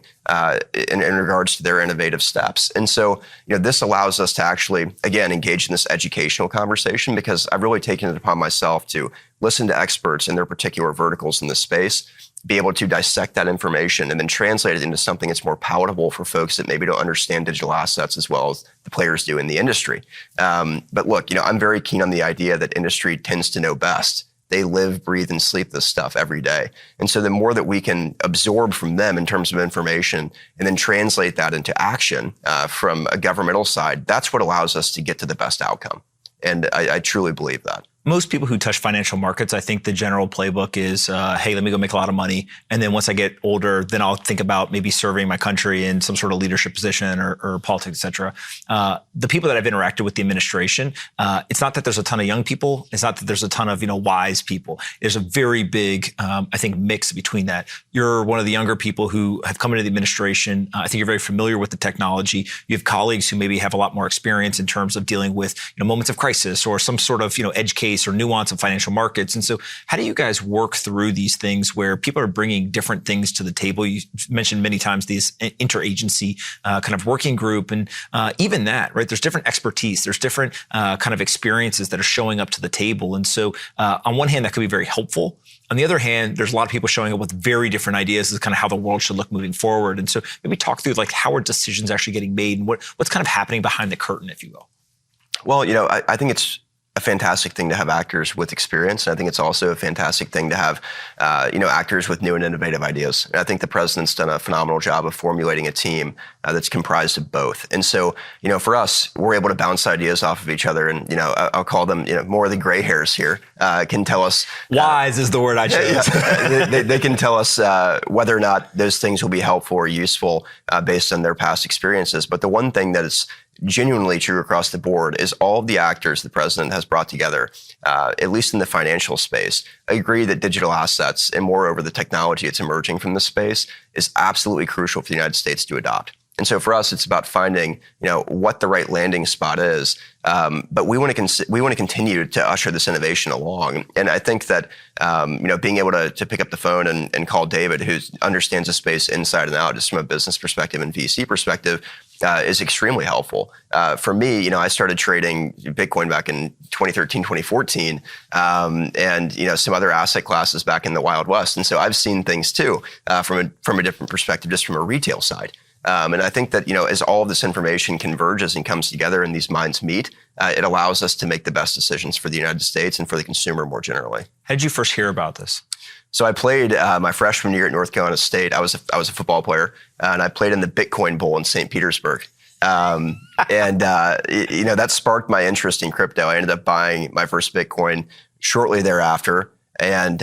in regards to their innovative steps. And so, this allows us to actually, again, engage in this educational conversation because I've really taken it upon myself to listen to experts in their particular verticals in this space, be able to dissect that information and then translate it into something that's more palatable for folks that maybe don't understand digital assets as well as the players do in the industry. But look, I'm very keen on the idea that industry tends to know best. They live, breathe, and sleep this stuff every day. And so the more that we can absorb from them in terms of information and then translate that into action from a governmental side, that's what allows us to get to the best outcome. And I truly believe that. Most people who touch financial markets, I think the general playbook is, hey, let me go make a lot of money. And then once I get older, then I'll think about maybe serving my country in some sort of leadership position or politics, et cetera. The people that I've interacted with the administration, it's not that there's a ton of young people. It's not that there's a ton of, wise people. There's a very big, I think, mix between that. You're one of the younger people who have come into the administration. I think you're very familiar with the technology. You have colleagues who maybe have a lot more experience in terms of dealing with, moments of crisis or some sort of, edge case or nuance of financial markets. And so how do you guys work through these things where people are bringing different things to the table? You mentioned many times these interagency kind of working group. And even that, right? There's different expertise. There's different kind of experiences that are showing up to the table. And so on one hand, that could be very helpful. On the other hand, there's a lot of people showing up with very different ideas as kind of how the world should look moving forward. And so maybe talk through how are decisions actually getting made and what's kind of happening behind the curtain, if you will. Well, I think it's a fantastic thing to have actors with experience. And I think it's also a fantastic thing to have, actors with new and innovative ideas. And I think the president's done a phenomenal job of formulating a team that's comprised of both. And so, for us, we're able to bounce ideas off of each other. And, I'll call them, more of the gray hairs here can tell us. Wise is the word I chose. They can tell us whether or not those things will be helpful or useful based on their past experiences. But the one thing that is genuinely true across the board is all of the actors the president has brought together, at least in the financial space, agree that digital assets and moreover the technology that's emerging from this space is absolutely crucial for the United States to adopt. And so for us, it's about finding, what the right landing spot is. But we want to continue to usher this innovation along. And I think that, being able to pick up the phone and call David, who understands the space inside and out, just from a business perspective and VC perspective, is extremely helpful. For me, I started trading Bitcoin back in 2013, 2014, and some other asset classes back in the Wild West. And so I've seen things too from a different perspective, just from a retail side. And I think that, as all of this information converges and comes together and these minds meet, it allows us to make the best decisions for the United States and for the consumer more generally. How did you first hear about this? So I played my freshman year at North Carolina State. I was a football player, and I played in the Bitcoin Bowl in St. Petersburg. That sparked my interest in crypto. I ended up buying my first Bitcoin shortly thereafter. And,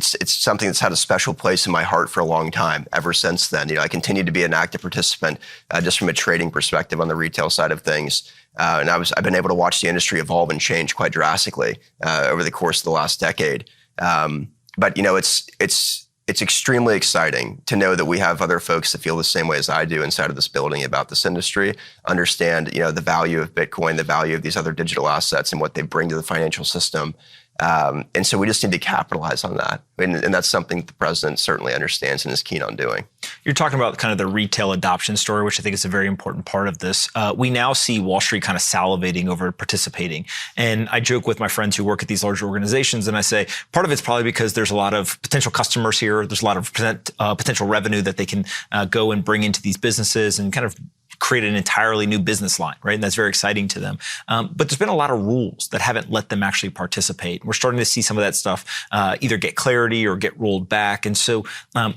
it's something that's had a special place in my heart for a long time ever since then. I continue to be an active participant just from a trading perspective on the retail side of things. And I've been able to watch the industry evolve and change quite drastically over the course of the last decade. But it's extremely exciting to know that we have other folks that feel the same way as I do inside of this building about this industry, understand, the value of Bitcoin, the value of these other digital assets and what they bring to the financial system. And so we just need to capitalize on that. And that's something that the president certainly understands and is keen on doing. You're talking about kind of the retail adoption story, which I think is a very important part of this. We now see Wall Street kind of salivating over participating. And I joke with my friends who work at these larger organizations, and I say part of it's probably because there's a lot of potential customers here. There's a lot of potential revenue that they can go and bring into these businesses and kind of create an entirely new business line, right? And that's very exciting to them. But there's been a lot of rules that haven't let them actually participate. We're starting to see some of that stuff either get clarity or get rolled back. And so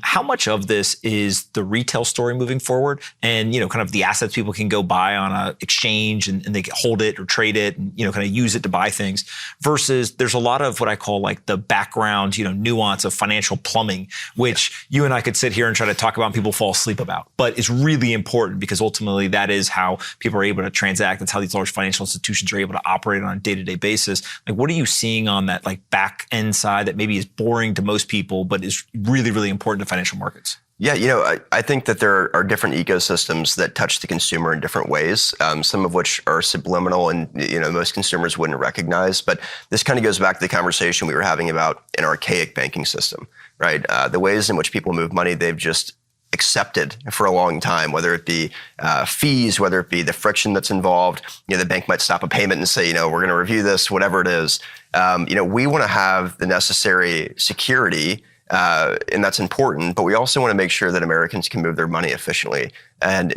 how much of this is the retail story moving forward and, kind of the assets people can go buy on an exchange and they can hold it or trade it and, kind of use it to buy things versus there's a lot of what I call like the background, nuance of financial plumbing, which you and I could sit here and try to talk about and people fall asleep about, but it's really important because ultimately that is how people are able to transact. That's how these large financial institutions are able to operate on a day-to-day basis. Like, what are you seeing on that like back end side that maybe is boring to most people, but is really, really important to financial markets? Yeah, I think that there are different ecosystems that touch the consumer in different ways, some of which are subliminal and, most consumers wouldn't recognize. But this kind of goes back to the conversation we were having about an archaic banking system, right? The ways in which people move money, they've just accepted for a long time, whether it be fees, whether it be the friction that's involved. The bank might stop a payment and say, we're going to review this, whatever it is. We want to have the necessary security, and that's important, but we also want to make sure that Americans can move their money efficiently. And,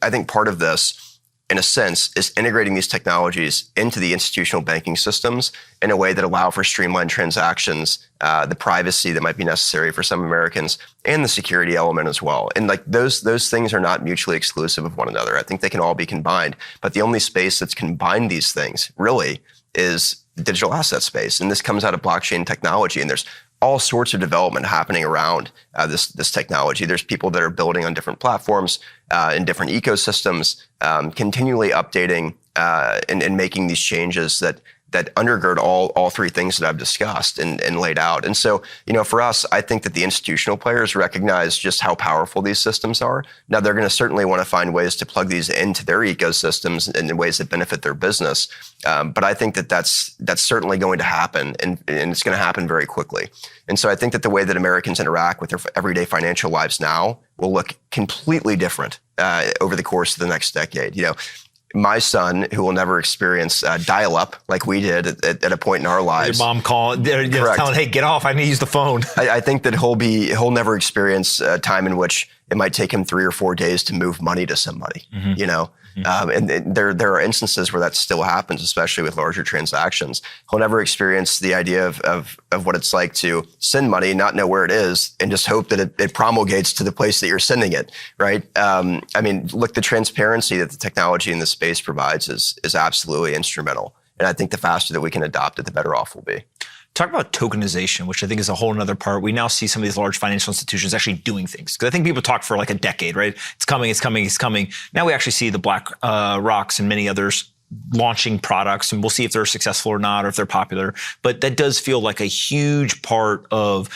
I think part of this, in a sense, is integrating these technologies into the institutional banking systems in a way that allow for streamlined transactions, the privacy that might be necessary for some Americans, and the security element as well. And like those things are not mutually exclusive of one another. I think they can all be combined, but the only space that's combined these things really is the digital asset space. And this comes out of blockchain technology, and there's all sorts of development happening around this technology. There's people that are building on different platforms in different ecosystems, continually updating and making these changes that undergird all three things that I've discussed and laid out. And so, for us, I think that the institutional players recognize just how powerful these systems are. Now, they're going to certainly want to find ways to plug these into their ecosystems in ways that benefit their business. But I think that that's certainly going to happen, and it's going to happen very quickly. And so I think that the way that Americans interact with their everyday financial lives now will look completely different over the course of the next decade. My son, who will never experience dial-up like we did at a point in our lives. Your mom calling, telling, hey, get off, I need to use the phone. I think that he'll never experience a time in which it might take him 3 or 4 days to move money to somebody, and there are instances where that still happens, especially with larger transactions. He'll never experience the idea of what it's like to send money, not know where it is, and just hope that it promulgates to the place that you're sending it, right? Look, the transparency that the technology in this space provides is absolutely instrumental. And I think the faster that we can adopt it, the better off we'll be. Talk about tokenization, which I think is a whole other part. We now see some of these large financial institutions actually doing things. Because I think people talk for like a decade, right? It's coming, it's coming, it's coming. Now we actually see the Black Rocks and many others launching products, and we'll see if they're successful or not, or if they're popular. But that does feel like a huge part of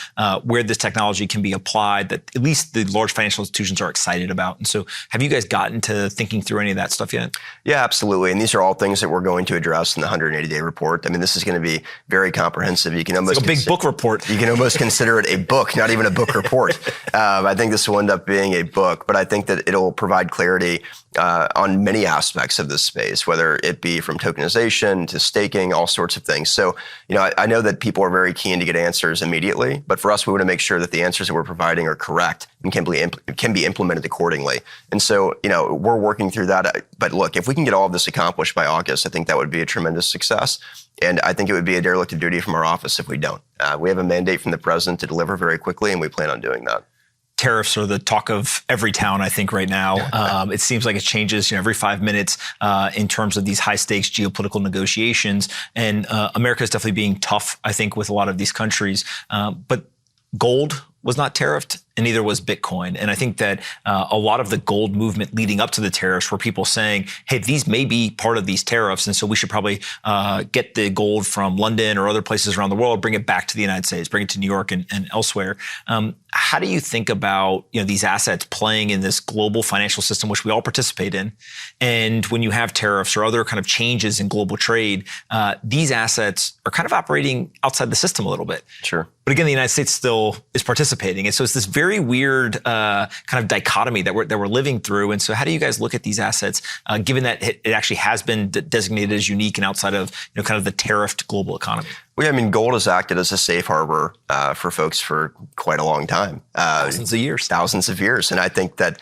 where this technology can be applied that at least the large financial institutions are excited about. And so have you guys gotten to thinking through any of that stuff yet? Yeah, absolutely. And these are all things that we're going to address in the 180-day report. This is going to be very comprehensive. You can almost a big book report. You can almost consider it a book, not even a book report. I think this will end up being a book, but I think that it'll provide clarity on many aspects of this space, whether it be from tokenization to staking, all sorts of things. So, I know that people are very keen to get answers immediately, but for us, we want to make sure that the answers that we're providing are correct and can be implemented accordingly. And so, we're working through that. But look, if we can get all of this accomplished by August, I think that would be a tremendous success. And I think it would be a derelict of duty from our office if we don't. We have a mandate from the president to deliver very quickly, and we plan on doing that. Tariffs are the talk of every town, I think, right now. It seems like it changes every 5 minutes in terms of these high stakes geopolitical negotiations. And America is definitely being tough, I think, with a lot of these countries. But gold was not tariffed. and neither was Bitcoin. And I think that a lot of the gold movement leading up to the tariffs were people saying, hey, these may be part of these tariffs, and so we should probably get the gold from London or other places around the world, bring it back to the United States, bring it to New York and elsewhere. How do you think about these assets playing in this global financial system, which we all participate in? And when you have tariffs or other kind of changes in global trade, these assets are kind of operating outside the system a little bit. Sure. But again, the United States still is participating. And so it's this very weird kind of dichotomy that we're living through. And so how do you guys look at these assets, given that it actually has been designated as unique and outside of kind of the tariffed global economy? Well, I mean, gold has acted as a safe harbor for folks for quite a long time. Thousands of years. Thousands of years. And I think that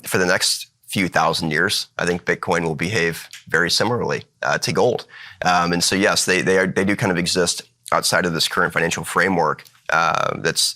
for the next few thousand years, I think Bitcoin will behave very similarly to gold. And so, yes, they do kind of exist outside of this current financial framework that's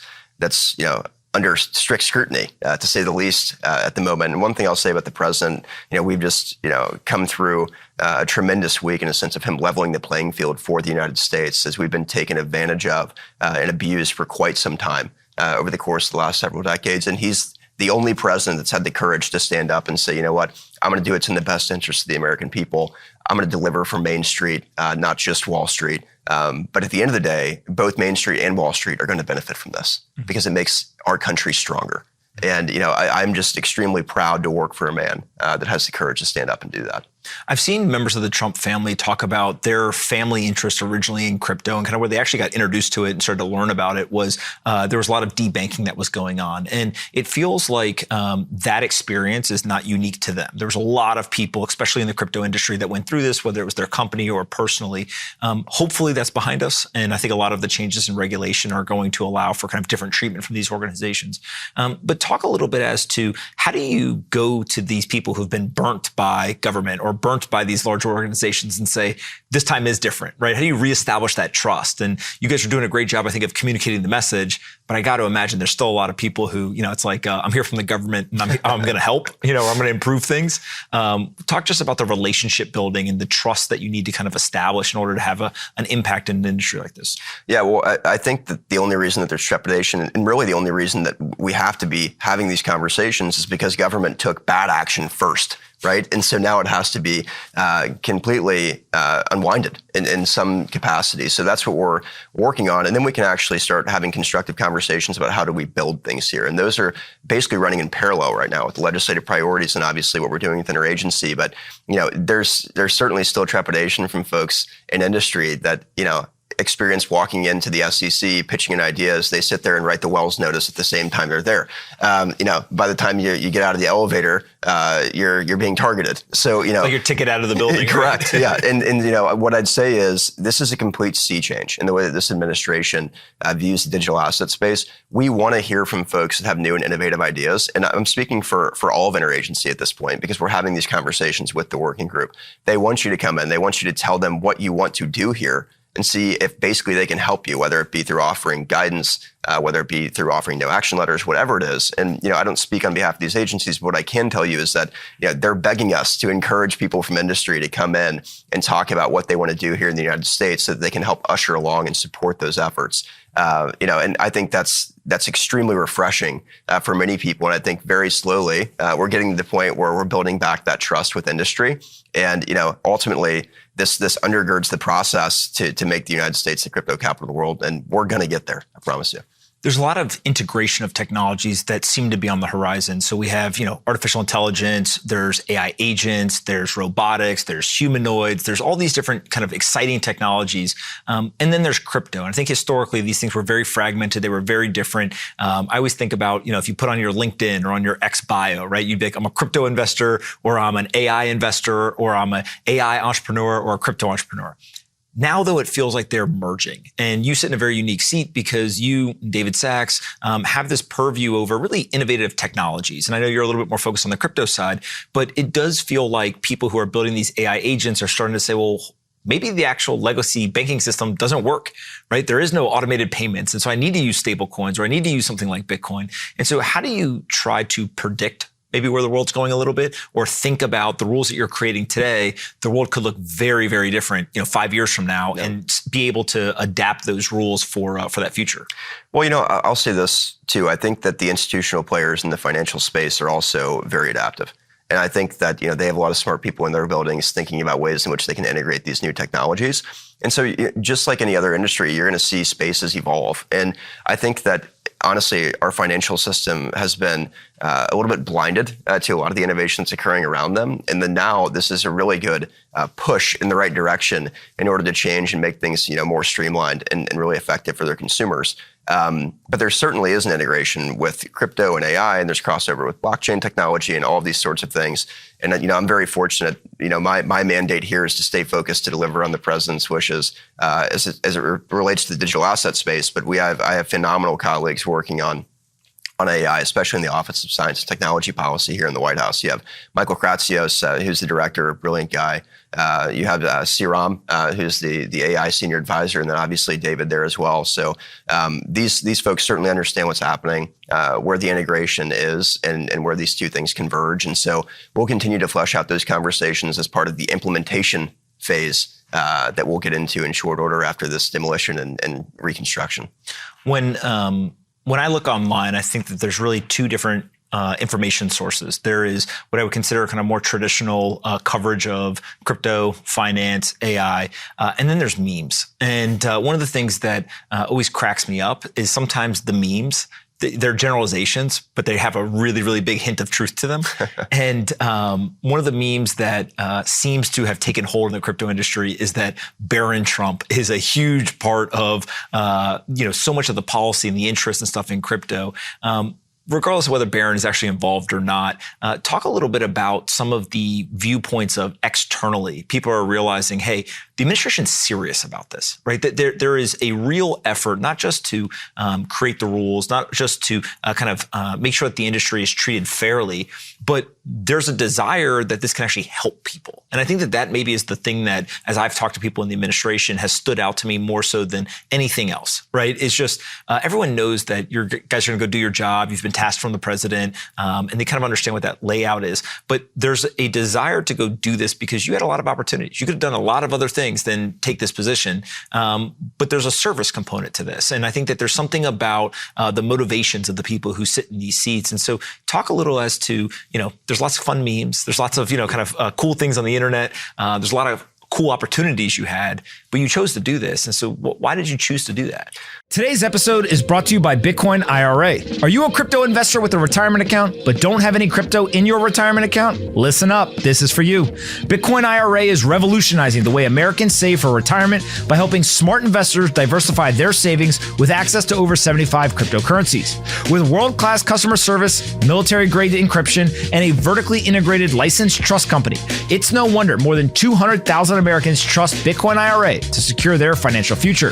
under strict scrutiny, to say the least, at the moment. And one thing I'll say about the president, we've just come through a tremendous week in a sense of him leveling the playing field for the United States, as we've been taken advantage of and abused for quite some time over the course of the last several decades. And he's the only president that's had the courage to stand up and say, you know what, I'm going to do what's in the best interest of the American people. I'm going to deliver for Main Street, not just Wall Street. But at the end of the day, both Main Street and Wall Street are going to benefit from this because it makes our country stronger. And, I'm just extremely proud to work for a man that has the courage to stand up and do that. I've seen members of the Trump family talk about their family interest originally in crypto, and kind of where they actually got introduced to it and started to learn about it was there was a lot of debanking that was going on. And it feels like that experience is not unique to them. There was a lot of people, especially in the crypto industry, that went through this, whether it was their company or personally. Hopefully that's behind us. And I think a lot of the changes in regulation are going to allow for kind of different treatment from these organizations. But talk a little bit as to how do you go to these people who've been burnt by government or burnt by these large organizations and say, this time is different, right? How do you reestablish that trust? And you guys are doing a great job, I think, of communicating the message, but I got to imagine there's still a lot of people who, it's like, I'm here from the government and I'm going to help, or I'm going to improve things. Talk just about the relationship building and the trust that you need to kind of establish in order to have an impact in an industry like this. Yeah, well, I think that the only reason that there's trepidation, and really the only reason that we have to be having these conversations, is because government took bad action first. Right. And so now it has to be completely unwinded in some capacity. So that's what we're working on. And then we can actually start having constructive conversations about how do we build things here. And those are basically running in parallel right now with the legislative priorities and obviously what we're doing within our agency. But, there's certainly still trepidation from folks in industry that, experience walking into the SEC, pitching in ideas. They sit there and write the Wells notice at the same time they're there. By the time you get out of the elevator, you're being targeted. So, like your ticket out of the building. Correct. Yeah. And what I'd say is this is a complete sea change in the way that this administration views the digital asset space. We want to hear from folks that have new and innovative ideas. And I'm speaking for all of interagency at this point, because we're having these conversations with the working group. They want you to come in. They want you to tell them what you want to do here, and see if basically they can help you, whether it be through offering guidance, whether it be through offering no action letters, whatever it is. And, I don't speak on behalf of these agencies, but what I can tell you is that, they're begging us to encourage people from industry to come in and talk about what they want to do here in the United States so that they can help usher along and support those efforts. And I think that's extremely refreshing for many people. And I think very slowly we're getting to the point where we're building back that trust with industry. And, ultimately, this undergirds the process to make the United States the crypto capital of the world. And we're going to get there. I promise you. There's a lot of integration of technologies that seem to be on the horizon. So we have, artificial intelligence, there's AI agents, there's robotics, there's humanoids, there's all these different kind of exciting technologies. And then there's crypto. And I think historically, these things were very fragmented. They were very different. I always think about, if you put on your LinkedIn or on your X bio, right? You'd be like, I'm a crypto investor, or I'm an AI investor, or I'm an AI entrepreneur, or a crypto entrepreneur. Now, though, it feels like they're merging, and you sit in a very unique seat because you, David Sachs, have this purview over really innovative technologies. And I know you're a little bit more focused on the crypto side, but it does feel like people who are building these AI agents are starting to say, well, maybe the actual legacy banking system doesn't work, right? There is no automated payments. And so I need to use stablecoins, or I need to use something like Bitcoin. And so how do you try to predict maybe where the world's going a little bit, or think about the rules that you're creating today. The world could look very, very different, 5 years from now, and be able to adapt those rules for that future. Well, I'll say this too. I think that the institutional players in the financial space are also very adaptive. And I think that, they have a lot of smart people in their buildings thinking about ways in which they can integrate these new technologies. And so just like any other industry, you're going to see spaces evolve. And I think that, honestly, our financial system has been a little bit blinded to a lot of the innovations occurring around them. And then now this is a really good push in the right direction in order to change and make things, more streamlined and really effective for their consumers. But there certainly is an integration with crypto and AI, and there's crossover with blockchain technology and all of these sorts of things. And I'm very fortunate. My mandate here is to stay focused to deliver on the president's wishes as it relates to the digital asset space. But I have phenomenal colleagues working on AI, especially in the Office of Science and Technology Policy here in the White House. You have Michael Kratsios, who's the director, a brilliant guy. You have Siram, who's the AI senior advisor, and then obviously David there as well. So these folks certainly understand what's happening, where the integration is, and where these two things converge. And so we'll continue to flesh out those conversations as part of the implementation phase that we'll get into in short order after this demolition and reconstruction. When I look online, I think that there's really two different information sources. There is what I would consider kind of more traditional coverage of crypto, finance, AI, and then there's memes. And one of the things that always cracks me up is sometimes the memes, they're generalizations, but they have a really, really big hint of truth to them. And one of the memes that seems to have taken hold in the crypto industry is that Barron Trump is a huge part of, so much of the policy and the interest and stuff in crypto. Regardless of whether Barron is actually involved or not, talk a little bit about some of the viewpoints of externally. People are realizing, hey, the administration's serious about this, right? That there is a real effort, not just to create the rules, not just to make sure that the industry is treated fairly, but there's a desire that this can actually help people. And I think that maybe is the thing that, as I've talked to people in the administration, has stood out to me more so than anything else, right? It's just everyone knows that you guys are going to go do your job. You've been tasked from the president, and they kind of understand what that layout is. But there's a desire to go do this because you had a lot of opportunities. You could have done a lot of other things than take this position. But there's a service component to this. And I think that there's something about the motivations of the people who sit in these seats. And so talk a little as to, there's lots of fun memes. There's lots of, cool things on the internet. There's a lot of cool opportunities you had, but you chose to do this. And so why did you choose to do that? Today's episode is brought to you by Bitcoin IRA. Are you a crypto investor with a retirement account, but don't have any crypto in your retirement account? Listen up, this is for you. Bitcoin IRA is revolutionizing the way Americans save for retirement by helping smart investors diversify their savings with access to over 75 cryptocurrencies. With world-class customer service, military-grade encryption, and a vertically integrated licensed trust company, it's no wonder more than 200,000 Americans trust Bitcoin IRA to secure their financial future.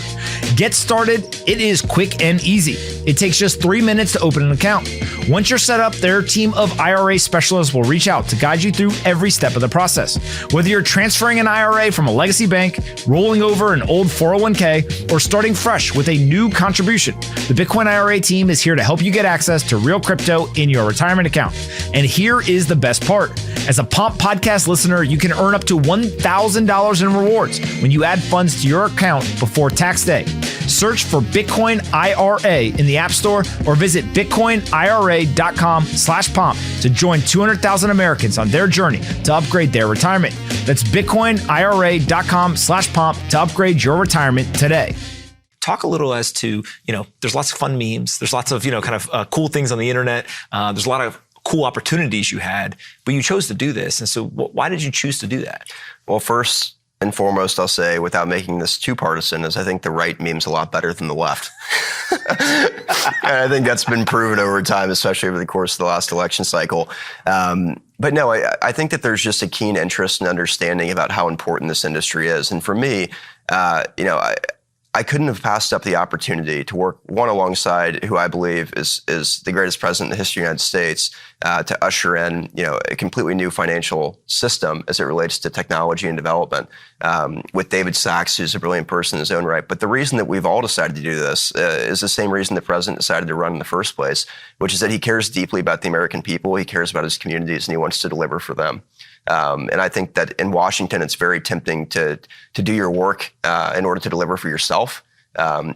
Get started. It is quick and easy. It takes just 3 minutes to open an account. Once you're set up, their team of IRA specialists will reach out to guide you through every step of the process. Whether you're transferring an IRA from a legacy bank, rolling over an old 401k, or starting fresh with a new contribution, the Bitcoin IRA team is here to help you get access to real crypto in your retirement account. And here is the best part. As a Pomp podcast listener, you can earn up to $1,000 in rewards when you add funds to your account before tax day. Search for Bitcoin IRA in the App Store or visit bitcoinira.com/pomp to join 200,000 Americans on their journey to upgrade their retirement. That's bitcoinira.com/pomp to upgrade your retirement today. Talk a little as to, there's lots of fun memes. There's lots of, cool things on the internet. There's a lot of cool opportunities you had, but you chose to do this. And so why did you choose to do that? Well, first and foremost, I'll say, without making this too partisan, is I think the right meme's a lot better than the left. And I think that's been proven over time, especially over the course of the last election cycle. But no, I think that there's just a keen interest and understanding about how important this industry is. And for me, I I couldn't have passed up the opportunity to work alongside who I believe is the greatest president in the history of the United States, to usher in a completely new financial system as it relates to technology and development, with David Sachs, who's a brilliant person in his own right. But the reason that we've all decided to do this is the same reason the president decided to run in the first place, which is that he cares deeply about the American people, he cares about his communities, and he wants to deliver for them. And I think that in Washington, it's very tempting to do your work in order to deliver for yourself.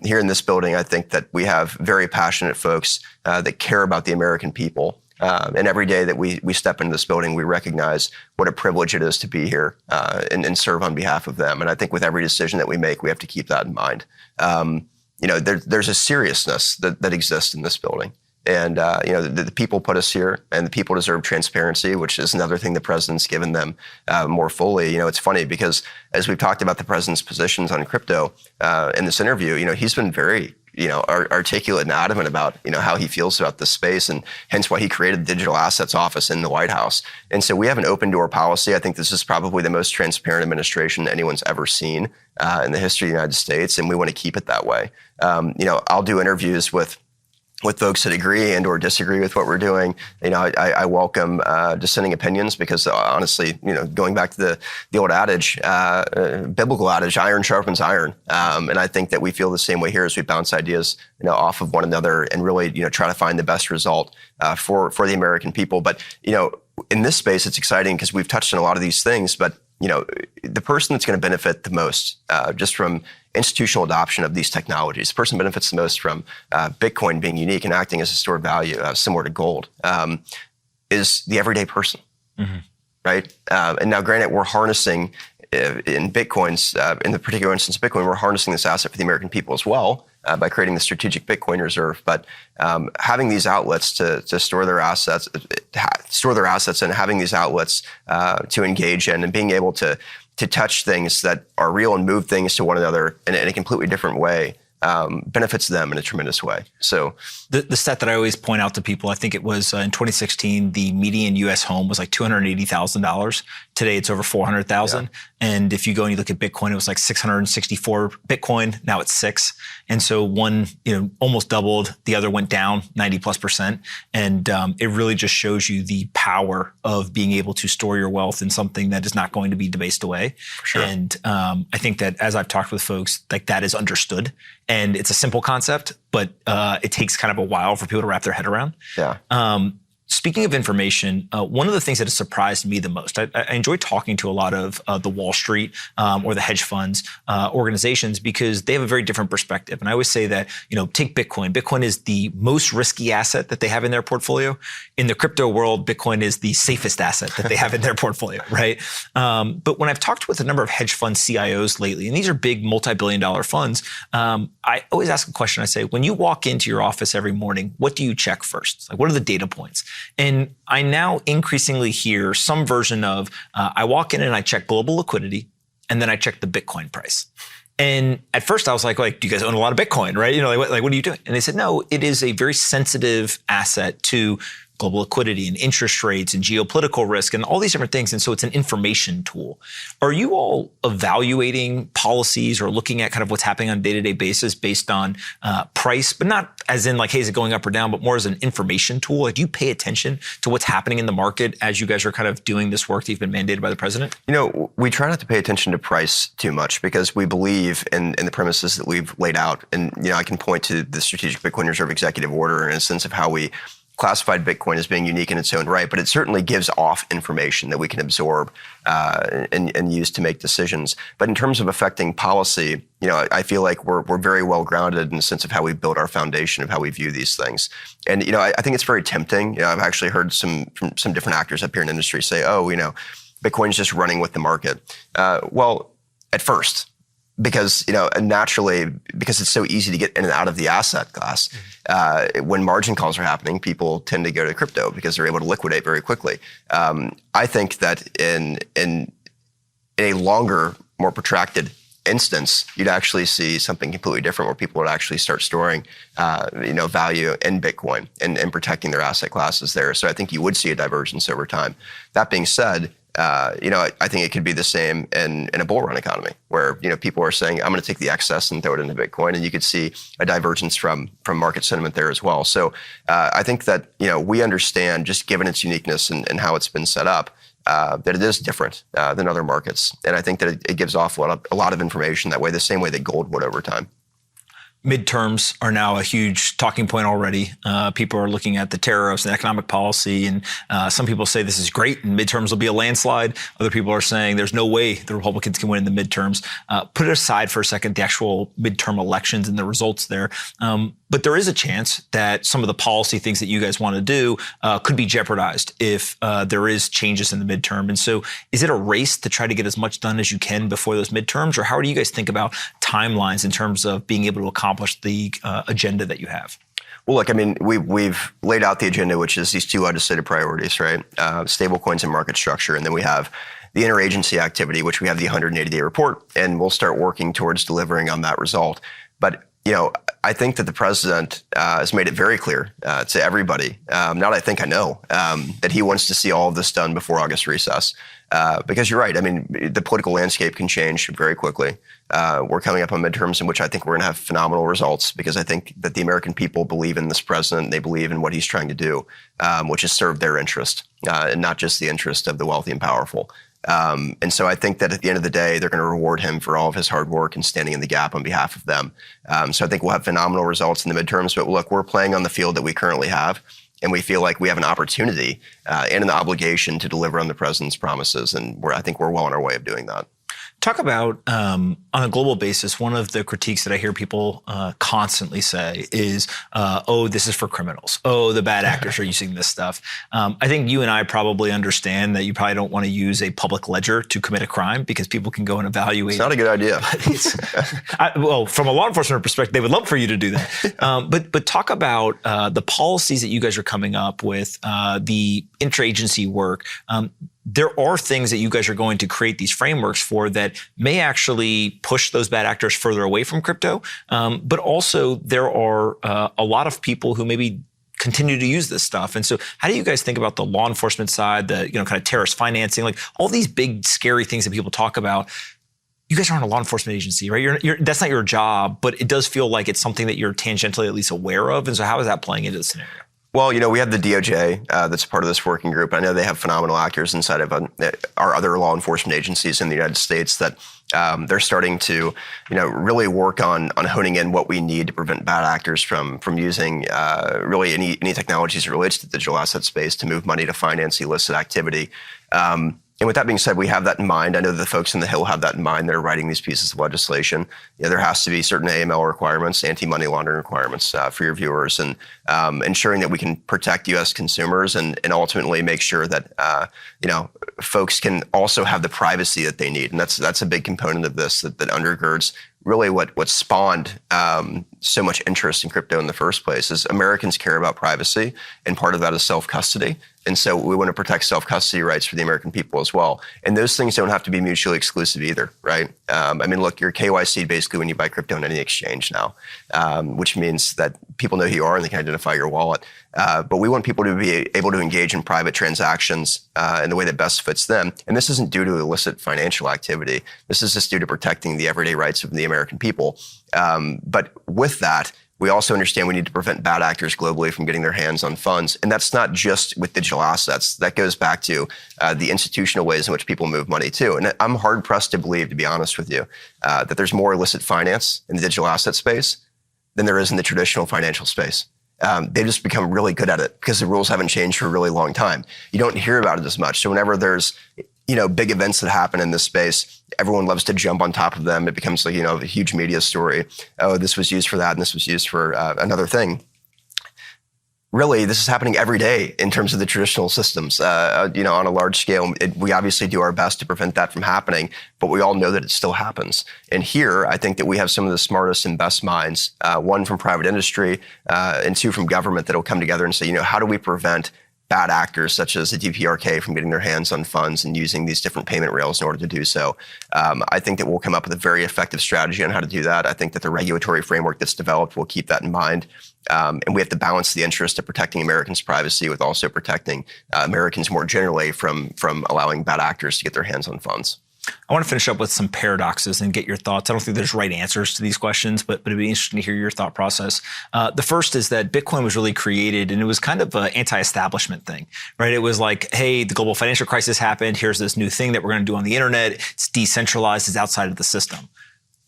Here in this building, I think that we have very passionate folks that care about the American people. And every day that we step into this building, we recognize what a privilege it is to be here and serve on behalf of them. And I think with every decision that we make, we have to keep that in mind. There's a seriousness that exists in this building. And, the people put us here, and the people deserve transparency, which is another thing the president's given them more fully. It's funny because as we've talked about the president's positions on crypto in this interview, he's been very, articulate and adamant about, how he feels about this space, and hence why he created the Digital Assets Office in the White House. And so we have an open door policy. I think this is probably the most transparent administration anyone's ever seen in the history of the United States, and we want to keep it that way. I'll do interviews with folks that agree and or disagree with what we're doing. I welcome dissenting opinions because honestly, going back to the old adage, biblical adage, iron sharpens iron. And I think that we feel the same way here as we bounce ideas, off of one another and really, try to find the best result for the American people. But, in this space, it's exciting because we've touched on a lot of these things, but the person that's going to benefit the most just from institutional adoption of these technologies, the person benefits the most from Bitcoin being unique and acting as a store of value, similar to gold, is the everyday person, right? And now, granted, we're harnessing in Bitcoins, in the particular instance of Bitcoin, we're harnessing this asset for the American people as well by creating the strategic Bitcoin reserve. But having these outlets to store their assets, and having these outlets to engage in, and being able to touch things that are real and move things to one another in a completely different way benefits them in a tremendous way. So the stat that I always point out to people, I think it was in 2016, the median U.S. home was like $280,000. Today it's over 400,000. Yeah. And if you go and you look at Bitcoin, it was like 664 Bitcoin. Now it's 6. And so one, almost doubled. The other went down 90+%. And it really just shows you the power of being able to store your wealth in something that is not going to be debased away. For sure. And I think that as I've talked with folks, like that is understood. And it's a simple concept, but it takes kind of a while for people to wrap their head around. Yeah. Speaking of information, one of the things that has surprised me the most, I enjoy talking to a lot of the Wall Street or the hedge funds organizations because they have a very different perspective. And I always say that, take Bitcoin. Bitcoin is the most risky asset that they have in their portfolio. In the crypto world, Bitcoin is the safest asset that they have in their portfolio, right? But when I've talked with a number of hedge fund CIOs lately, and these are big multi-billion-dollar funds, I always ask a question. I say, when you walk into your office every morning, what do you check first? Like, what are the data points? And I now increasingly hear some version of, I walk in and I check global liquidity, and then I check the Bitcoin price. And at first I was like, do you guys own a lot of Bitcoin, right? What are you doing? And they said, no, it is a very sensitive asset to global liquidity and interest rates and geopolitical risk and all these different things. And so it's an information tool. Are you all evaluating policies or looking at kind of what's happening on a day-to-day basis based on price, but not as in like, hey, is it going up or down, but more as an information tool? Like, do you pay attention to what's happening in the market as you guys are kind of doing this work that you've been mandated by the president? We try not to pay attention to price too much because we believe in the premises that we've laid out. And, I can point to the Strategic Bitcoin Reserve Executive Order in a sense of how we classified Bitcoin as being unique in its own right, but it certainly gives off information that we can absorb and use to make decisions. But in terms of affecting policy, I feel like we're very well grounded in the sense of how we build our foundation of how we view these things. And I think it's very tempting. I've actually heard some different actors up here in the industry say, Bitcoin's just running with the market. Well, at first. Because, naturally, because it's so easy to get in and out of the asset class, when margin calls are happening, people tend to go to crypto because they're able to liquidate very quickly. I think that in a longer, more protracted instance, you'd actually see something completely different where people would actually start storing, value in Bitcoin and protecting their asset classes there. So I think you would see a divergence over time. That being said, I think it could be the same in a bull run economy where, people are saying, I'm going to take the excess and throw it into Bitcoin. And you could see a divergence from market sentiment there as well. So I think that, we understand, just given its uniqueness and how it's been set up, that it is different than other markets. And I think that it gives off a lot of information that way, the same way that gold would over time. Midterms are now a huge talking point already. People are looking at the tariffs and economic policy, and some people say this is great and midterms will be a landslide. Other people are saying there's no way the Republicans can win in the midterms. Put it aside for a second, the actual midterm elections and the results there. But there is a chance that some of the policy things that you guys want to do could be jeopardized if there is changes in the midterm. And so is it a race to try to get as much done as you can before those midterms? Or how do you guys think about timelines in terms of being able to accomplish the agenda that you have? Well, look, we've laid out the agenda, which is these two legislative priorities, right? Stablecoins and market structure. And then we have the interagency activity, which we have the 180-day report, and we'll start working towards delivering on that result. But I think that the president has made it very clear to everybody, I know, that he wants to see all of this done before August recess. Because you're right. The political landscape can change very quickly. We're coming up on midterms in which I think we're going to have phenomenal results because I think that the American people believe in this president. They believe in what he's trying to do, which is serve their interest and not just the interest of the wealthy and powerful. And so I think that at the end of the day, they're going to reward him for all of his hard work and standing in the gap on behalf of them. So I think we'll have phenomenal results in the midterms. But look, we're playing on the field that we currently have. And we feel like we have an opportunity and an obligation to deliver on the president's promises. And I think we're well on our way of doing that. Talk about, on a global basis, one of the critiques that I hear people constantly say is, this is for criminals. Oh, the bad actors are using this stuff. I think you and I probably understand that you probably don't want to use a public ledger to commit a crime because people can go and evaluate. It's not a good idea. From a law enforcement perspective, they would love for you to do that. But talk about the policies that you guys are coming up with, the interagency work. There are things that you guys are going to create these frameworks for that may actually push those bad actors further away from crypto. But also there are a lot of people who maybe continue to use this stuff. And so how do you guys think about the law enforcement side, the kind of terrorist financing, like all these big scary things that people talk about? You guys aren't a law enforcement agency, right? That's not your job, but it does feel like it's something that you're tangentially at least aware of. And so how is that playing into the scenario? Well, we have the DOJ that's part of this working group. I know they have phenomenal actors inside of our other law enforcement agencies in the United States that they're starting to, really work on honing in what we need to prevent bad actors from using really any technologies that relates to the digital asset space to move money to finance illicit activity. And with that being said, we have that in mind. I know that the folks in the Hill have that in mind. They're writing these pieces of legislation. There has to be certain AML requirements, anti-money laundering requirements for your viewers, and ensuring that we can protect U.S. consumers and ultimately make sure that folks can also have the privacy that they need. And that's a big component of this that undergirds really what spawned so much interest in crypto in the first place is Americans care about privacy, and part of that is self-custody. And so we want to protect self-custody rights for the American people as well. And those things don't have to be mutually exclusive either, right? Look, you're KYC'd basically when you buy crypto on any exchange now, which means that people know who you are and they can identify your wallet. But we want people to be able to engage in private transactions in the way that best fits them. And this isn't due to illicit financial activity. This is just due to protecting the everyday rights of the American people. But with that, we also understand we need to prevent bad actors globally from getting their hands on funds. And that's not just with digital assets. That goes back to the institutional ways in which people move money too. And I'm hard pressed to believe, to be honest with you, that there's more illicit finance in the digital asset space than there is in the traditional financial space. They've just become really good at it because the rules haven't changed for a really long time. You don't hear about it as much. So whenever there's big events that happen in this space, everyone loves to jump on top of them. It becomes like, a huge media story. Oh, this was used for that and this was used for another thing. Really, this is happening every day in terms of the traditional systems. On a large scale, we obviously do our best to prevent that from happening, but we all know that it still happens. And here, I think that we have some of the smartest and best minds, one from private industry and two from government, that will come together and say, how do we prevent bad actors such as the DPRK from getting their hands on funds and using these different payment rails in order to do so. I think that we'll come up with a very effective strategy on how to do that. I think that the regulatory framework that's developed will keep that in mind. And we have to balance the interest of protecting Americans' privacy with also protecting Americans more generally from allowing bad actors to get their hands on funds. I want to finish up with some paradoxes and get your thoughts. I don't think there's right answers to these questions, but it'd be interesting to hear your thought process. The first is that Bitcoin was really created, and it was kind of an anti-establishment thing, right? It was like, hey, the global financial crisis happened. Here's this new thing that we're going to do on the internet. It's decentralized. It's outside of the system.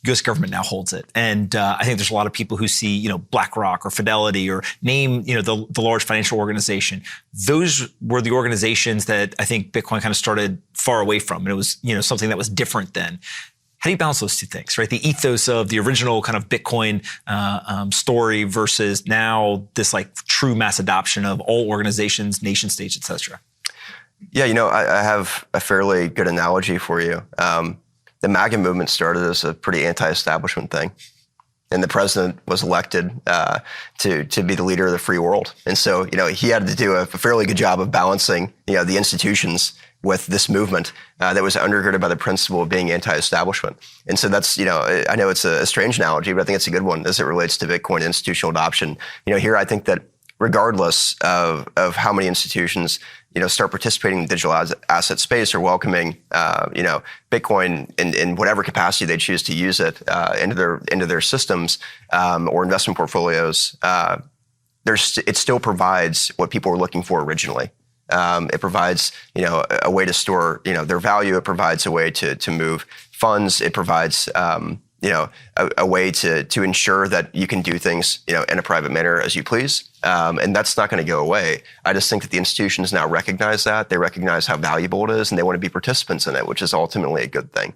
U.S. government now holds it. And I think there's a lot of people who see, BlackRock or Fidelity or name, the large financial organization. Those were the organizations that I think Bitcoin kind of started far away from. And it was, something that was different then. How do you balance those two things, right? The ethos of the original kind of Bitcoin story versus now this like true mass adoption of all organizations, nation states, et cetera. Yeah, I have a fairly good analogy for you. The MAGA movement started as a pretty anti-establishment thing. And the president was elected to be the leader of the free world. And so, he had to do a fairly good job of balancing, the institutions with this movement that was undergirded by the principle of being anti-establishment. And so that's, I know it's a strange analogy, but I think it's a good one as it relates to Bitcoin institutional adoption. Here I think that regardless of how many institutions start participating in the digital asset space or welcoming, Bitcoin in whatever capacity they choose to use it into their systems or investment portfolios, it still provides what people were looking for originally. It provides, a way to store, their value. It provides a way to move funds. It provides, a way to ensure that you can do things, in a private manner as you please. And that's not going to go away. I just think that the institutions now recognize that. They recognize how valuable it is, and they want to be participants in it, which is ultimately a good thing.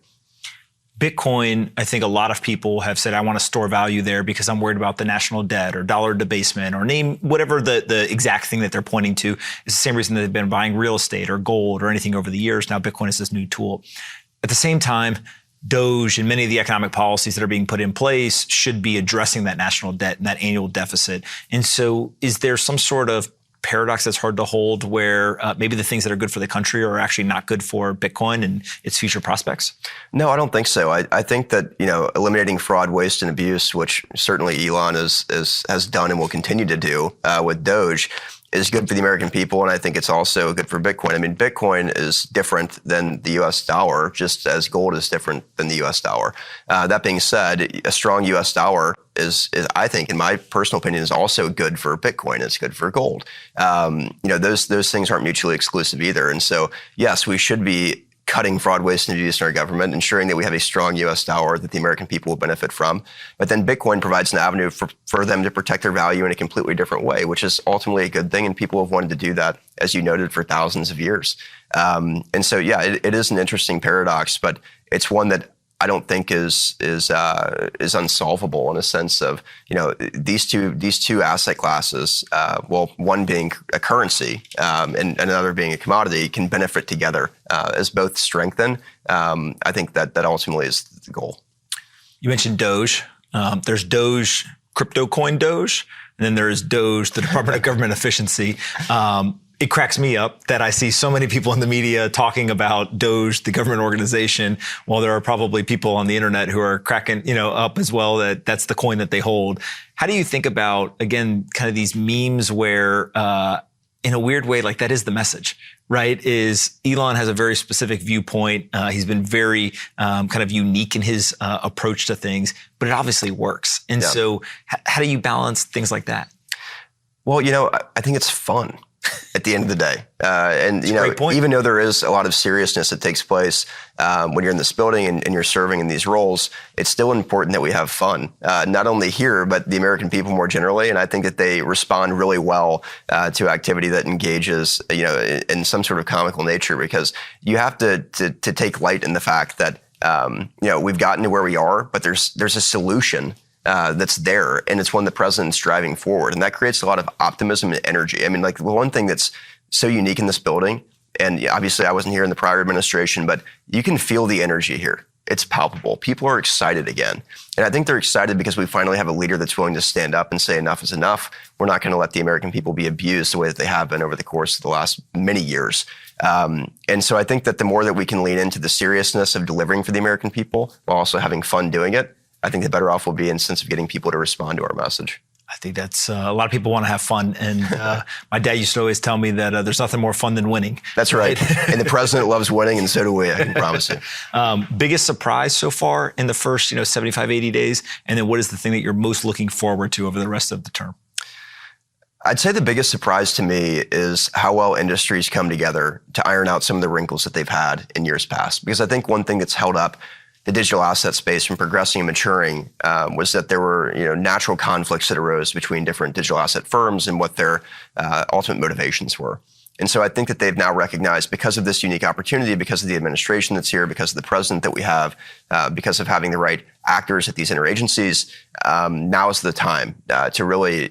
Bitcoin, I think a lot of people have said, I want to store value there because I'm worried about the national debt or dollar debasement or name whatever the exact thing that they're pointing to. It's the same reason that they've been buying real estate or gold or anything over the years. Now Bitcoin is this new tool. At the same time, Doge and many of the economic policies that are being put in place should be addressing that national debt and that annual deficit. And so is there some sort of paradox that's hard to hold where maybe the things that are good for the country are actually not good for Bitcoin and its future prospects? No, I don't think so. I think that, eliminating fraud, waste, and abuse, which certainly Elon has done and will continue to do with Doge, is good for the American people, and I think it's also good for Bitcoin. I mean, Bitcoin is different than the U.S. dollar, just as gold is different than the U.S. dollar. That being said, a strong U.S. dollar is, I think, in my personal opinion, is also good for Bitcoin. It's good for gold. Those things aren't mutually exclusive either. And so, yes, we should be cutting fraud, waste, and abuse in our government, ensuring that we have a strong U.S. dollar that the American people will benefit from. But then Bitcoin provides an avenue for them to protect their value in a completely different way, which is ultimately a good thing. And people have wanted to do that, as you noted, for thousands of years. And so, yeah, it is an interesting paradox, but it's one that I don't think is unsolvable in a sense of, these two asset classes, one being a currency and another being a commodity, can benefit together as both strengthen. I think that ultimately is the goal. You mentioned Doge. There's Doge, crypto coin Doge, and then there's Doge, the Department of Government Efficiency. It cracks me up that I see so many people in the media talking about Doge, the government organization, while there are probably people on the internet who are cracking, up as well that that's the coin that they hold. How do you think about, again, kind of these memes where, in a weird way, like that is the message, right? Is Elon has a very specific viewpoint. He's been very kind of unique in his approach to things, but it obviously works. And so how do you balance things like that? Well, I think it's fun at the end of the day. And, even though there is a lot of seriousness that takes place when you're in this building and you're serving in these roles, it's still important that we have fun, not only here, but the American people more generally. And I think that they respond really well to activity that engages, in some sort of comical nature, because you have to take light in the fact that, we've gotten to where we are, but there's a solution that's there, and it's one the president's driving forward, and that creates a lot of optimism and energy. I mean, like, the one thing that's so unique in this building, and obviously I wasn't here in the prior administration, but you can feel the energy here. it's palpable. People are excited again. And I think they're excited because we finally have a leader that's willing to stand up and say enough is enough. We're not going to let the American people be abused the way that they have been over the course of the last many years. And so I think that the more that we can lean into the seriousness of delivering for the American people while also having fun doing it, I think the better off we'll be in the sense of getting people to respond to our message. I think that's a lot of people want to have fun. And my dad used to always tell me that there's nothing more fun than winning. That's right. And the president loves winning, and so do we, I can promise you. Biggest surprise so far in the first 75, 80 days? And then what is the thing that you're most looking forward to over the rest of the term? I'd say the biggest surprise to me is how well industries come together to iron out some of the wrinkles that they've had in years past. Because I think one thing that's held up the digital asset space from progressing and maturing was that there were natural conflicts that arose between different digital asset firms and what their ultimate motivations were. And so I think that they've now recognized, because of this unique opportunity, because of the administration that's here, because of the president that we have, because of having the right actors at these interagencies, now is the time to really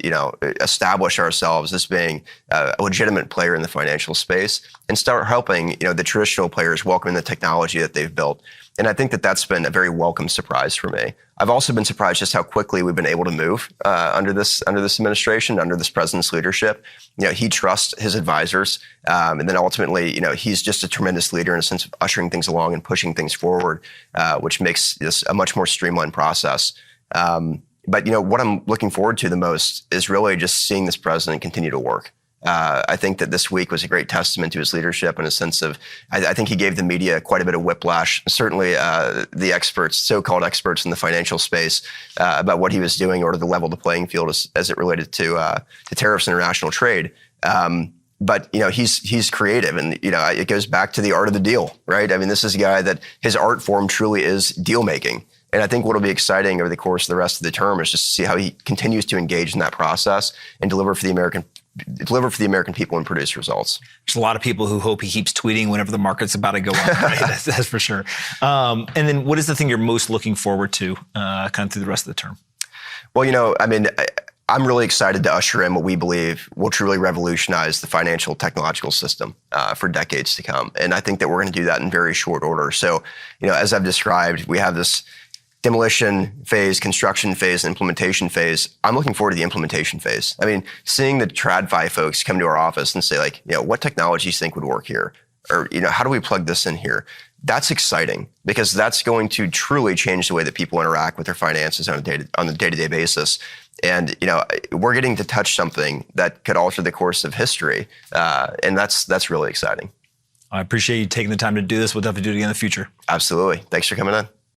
establish ourselves as being a legitimate player in the financial space and start helping the traditional players welcome the technology that they've built. And I think that that's been a very welcome surprise for me. I've also been surprised just how quickly we've been able to move under this administration, under this president's leadership. He trusts his advisors, and then ultimately, he's just a tremendous leader in a sense of ushering things along and pushing things forward, which makes this a much more streamlined process. But what I'm looking forward to the most is really just seeing this president continue to work. I think that this week was a great testament to his leadership in a sense of, I think he gave the media quite a bit of whiplash, certainly the experts, so-called experts in the financial space, about what he was doing or the level the playing field as it related to tariffs and international trade. But he's creative, and it goes back to the art of the deal, right? I mean, this is a guy that his art form truly is deal making. And I think what will be exciting over the course of the rest of the term is just to see how he continues to engage in that process and deliver for the American people and produce results. There's a lot of people who hope he keeps tweeting whenever the market's about to go up. Right? That's for sure. And then what is the thing you're most looking forward to kind of through the rest of the term? Well, I'm really excited to usher in what we believe will truly revolutionize the financial technological system for decades to come. And I think that we're going to do that in very short order. So, as I've described, we have this demolition phase, construction phase, implementation phase. I'm looking forward to the implementation phase. I mean, seeing the TradFi folks come to our office and say, what technologies you think would work here? Or, how do we plug this in here? That's exciting because that's going to truly change the way that people interact with their finances on a day-to-day basis. And, we're getting to touch something that could alter the course of history. And that's really exciting. I appreciate you taking the time to do this. We'll definitely do it again in the future. Absolutely. Thanks for coming on.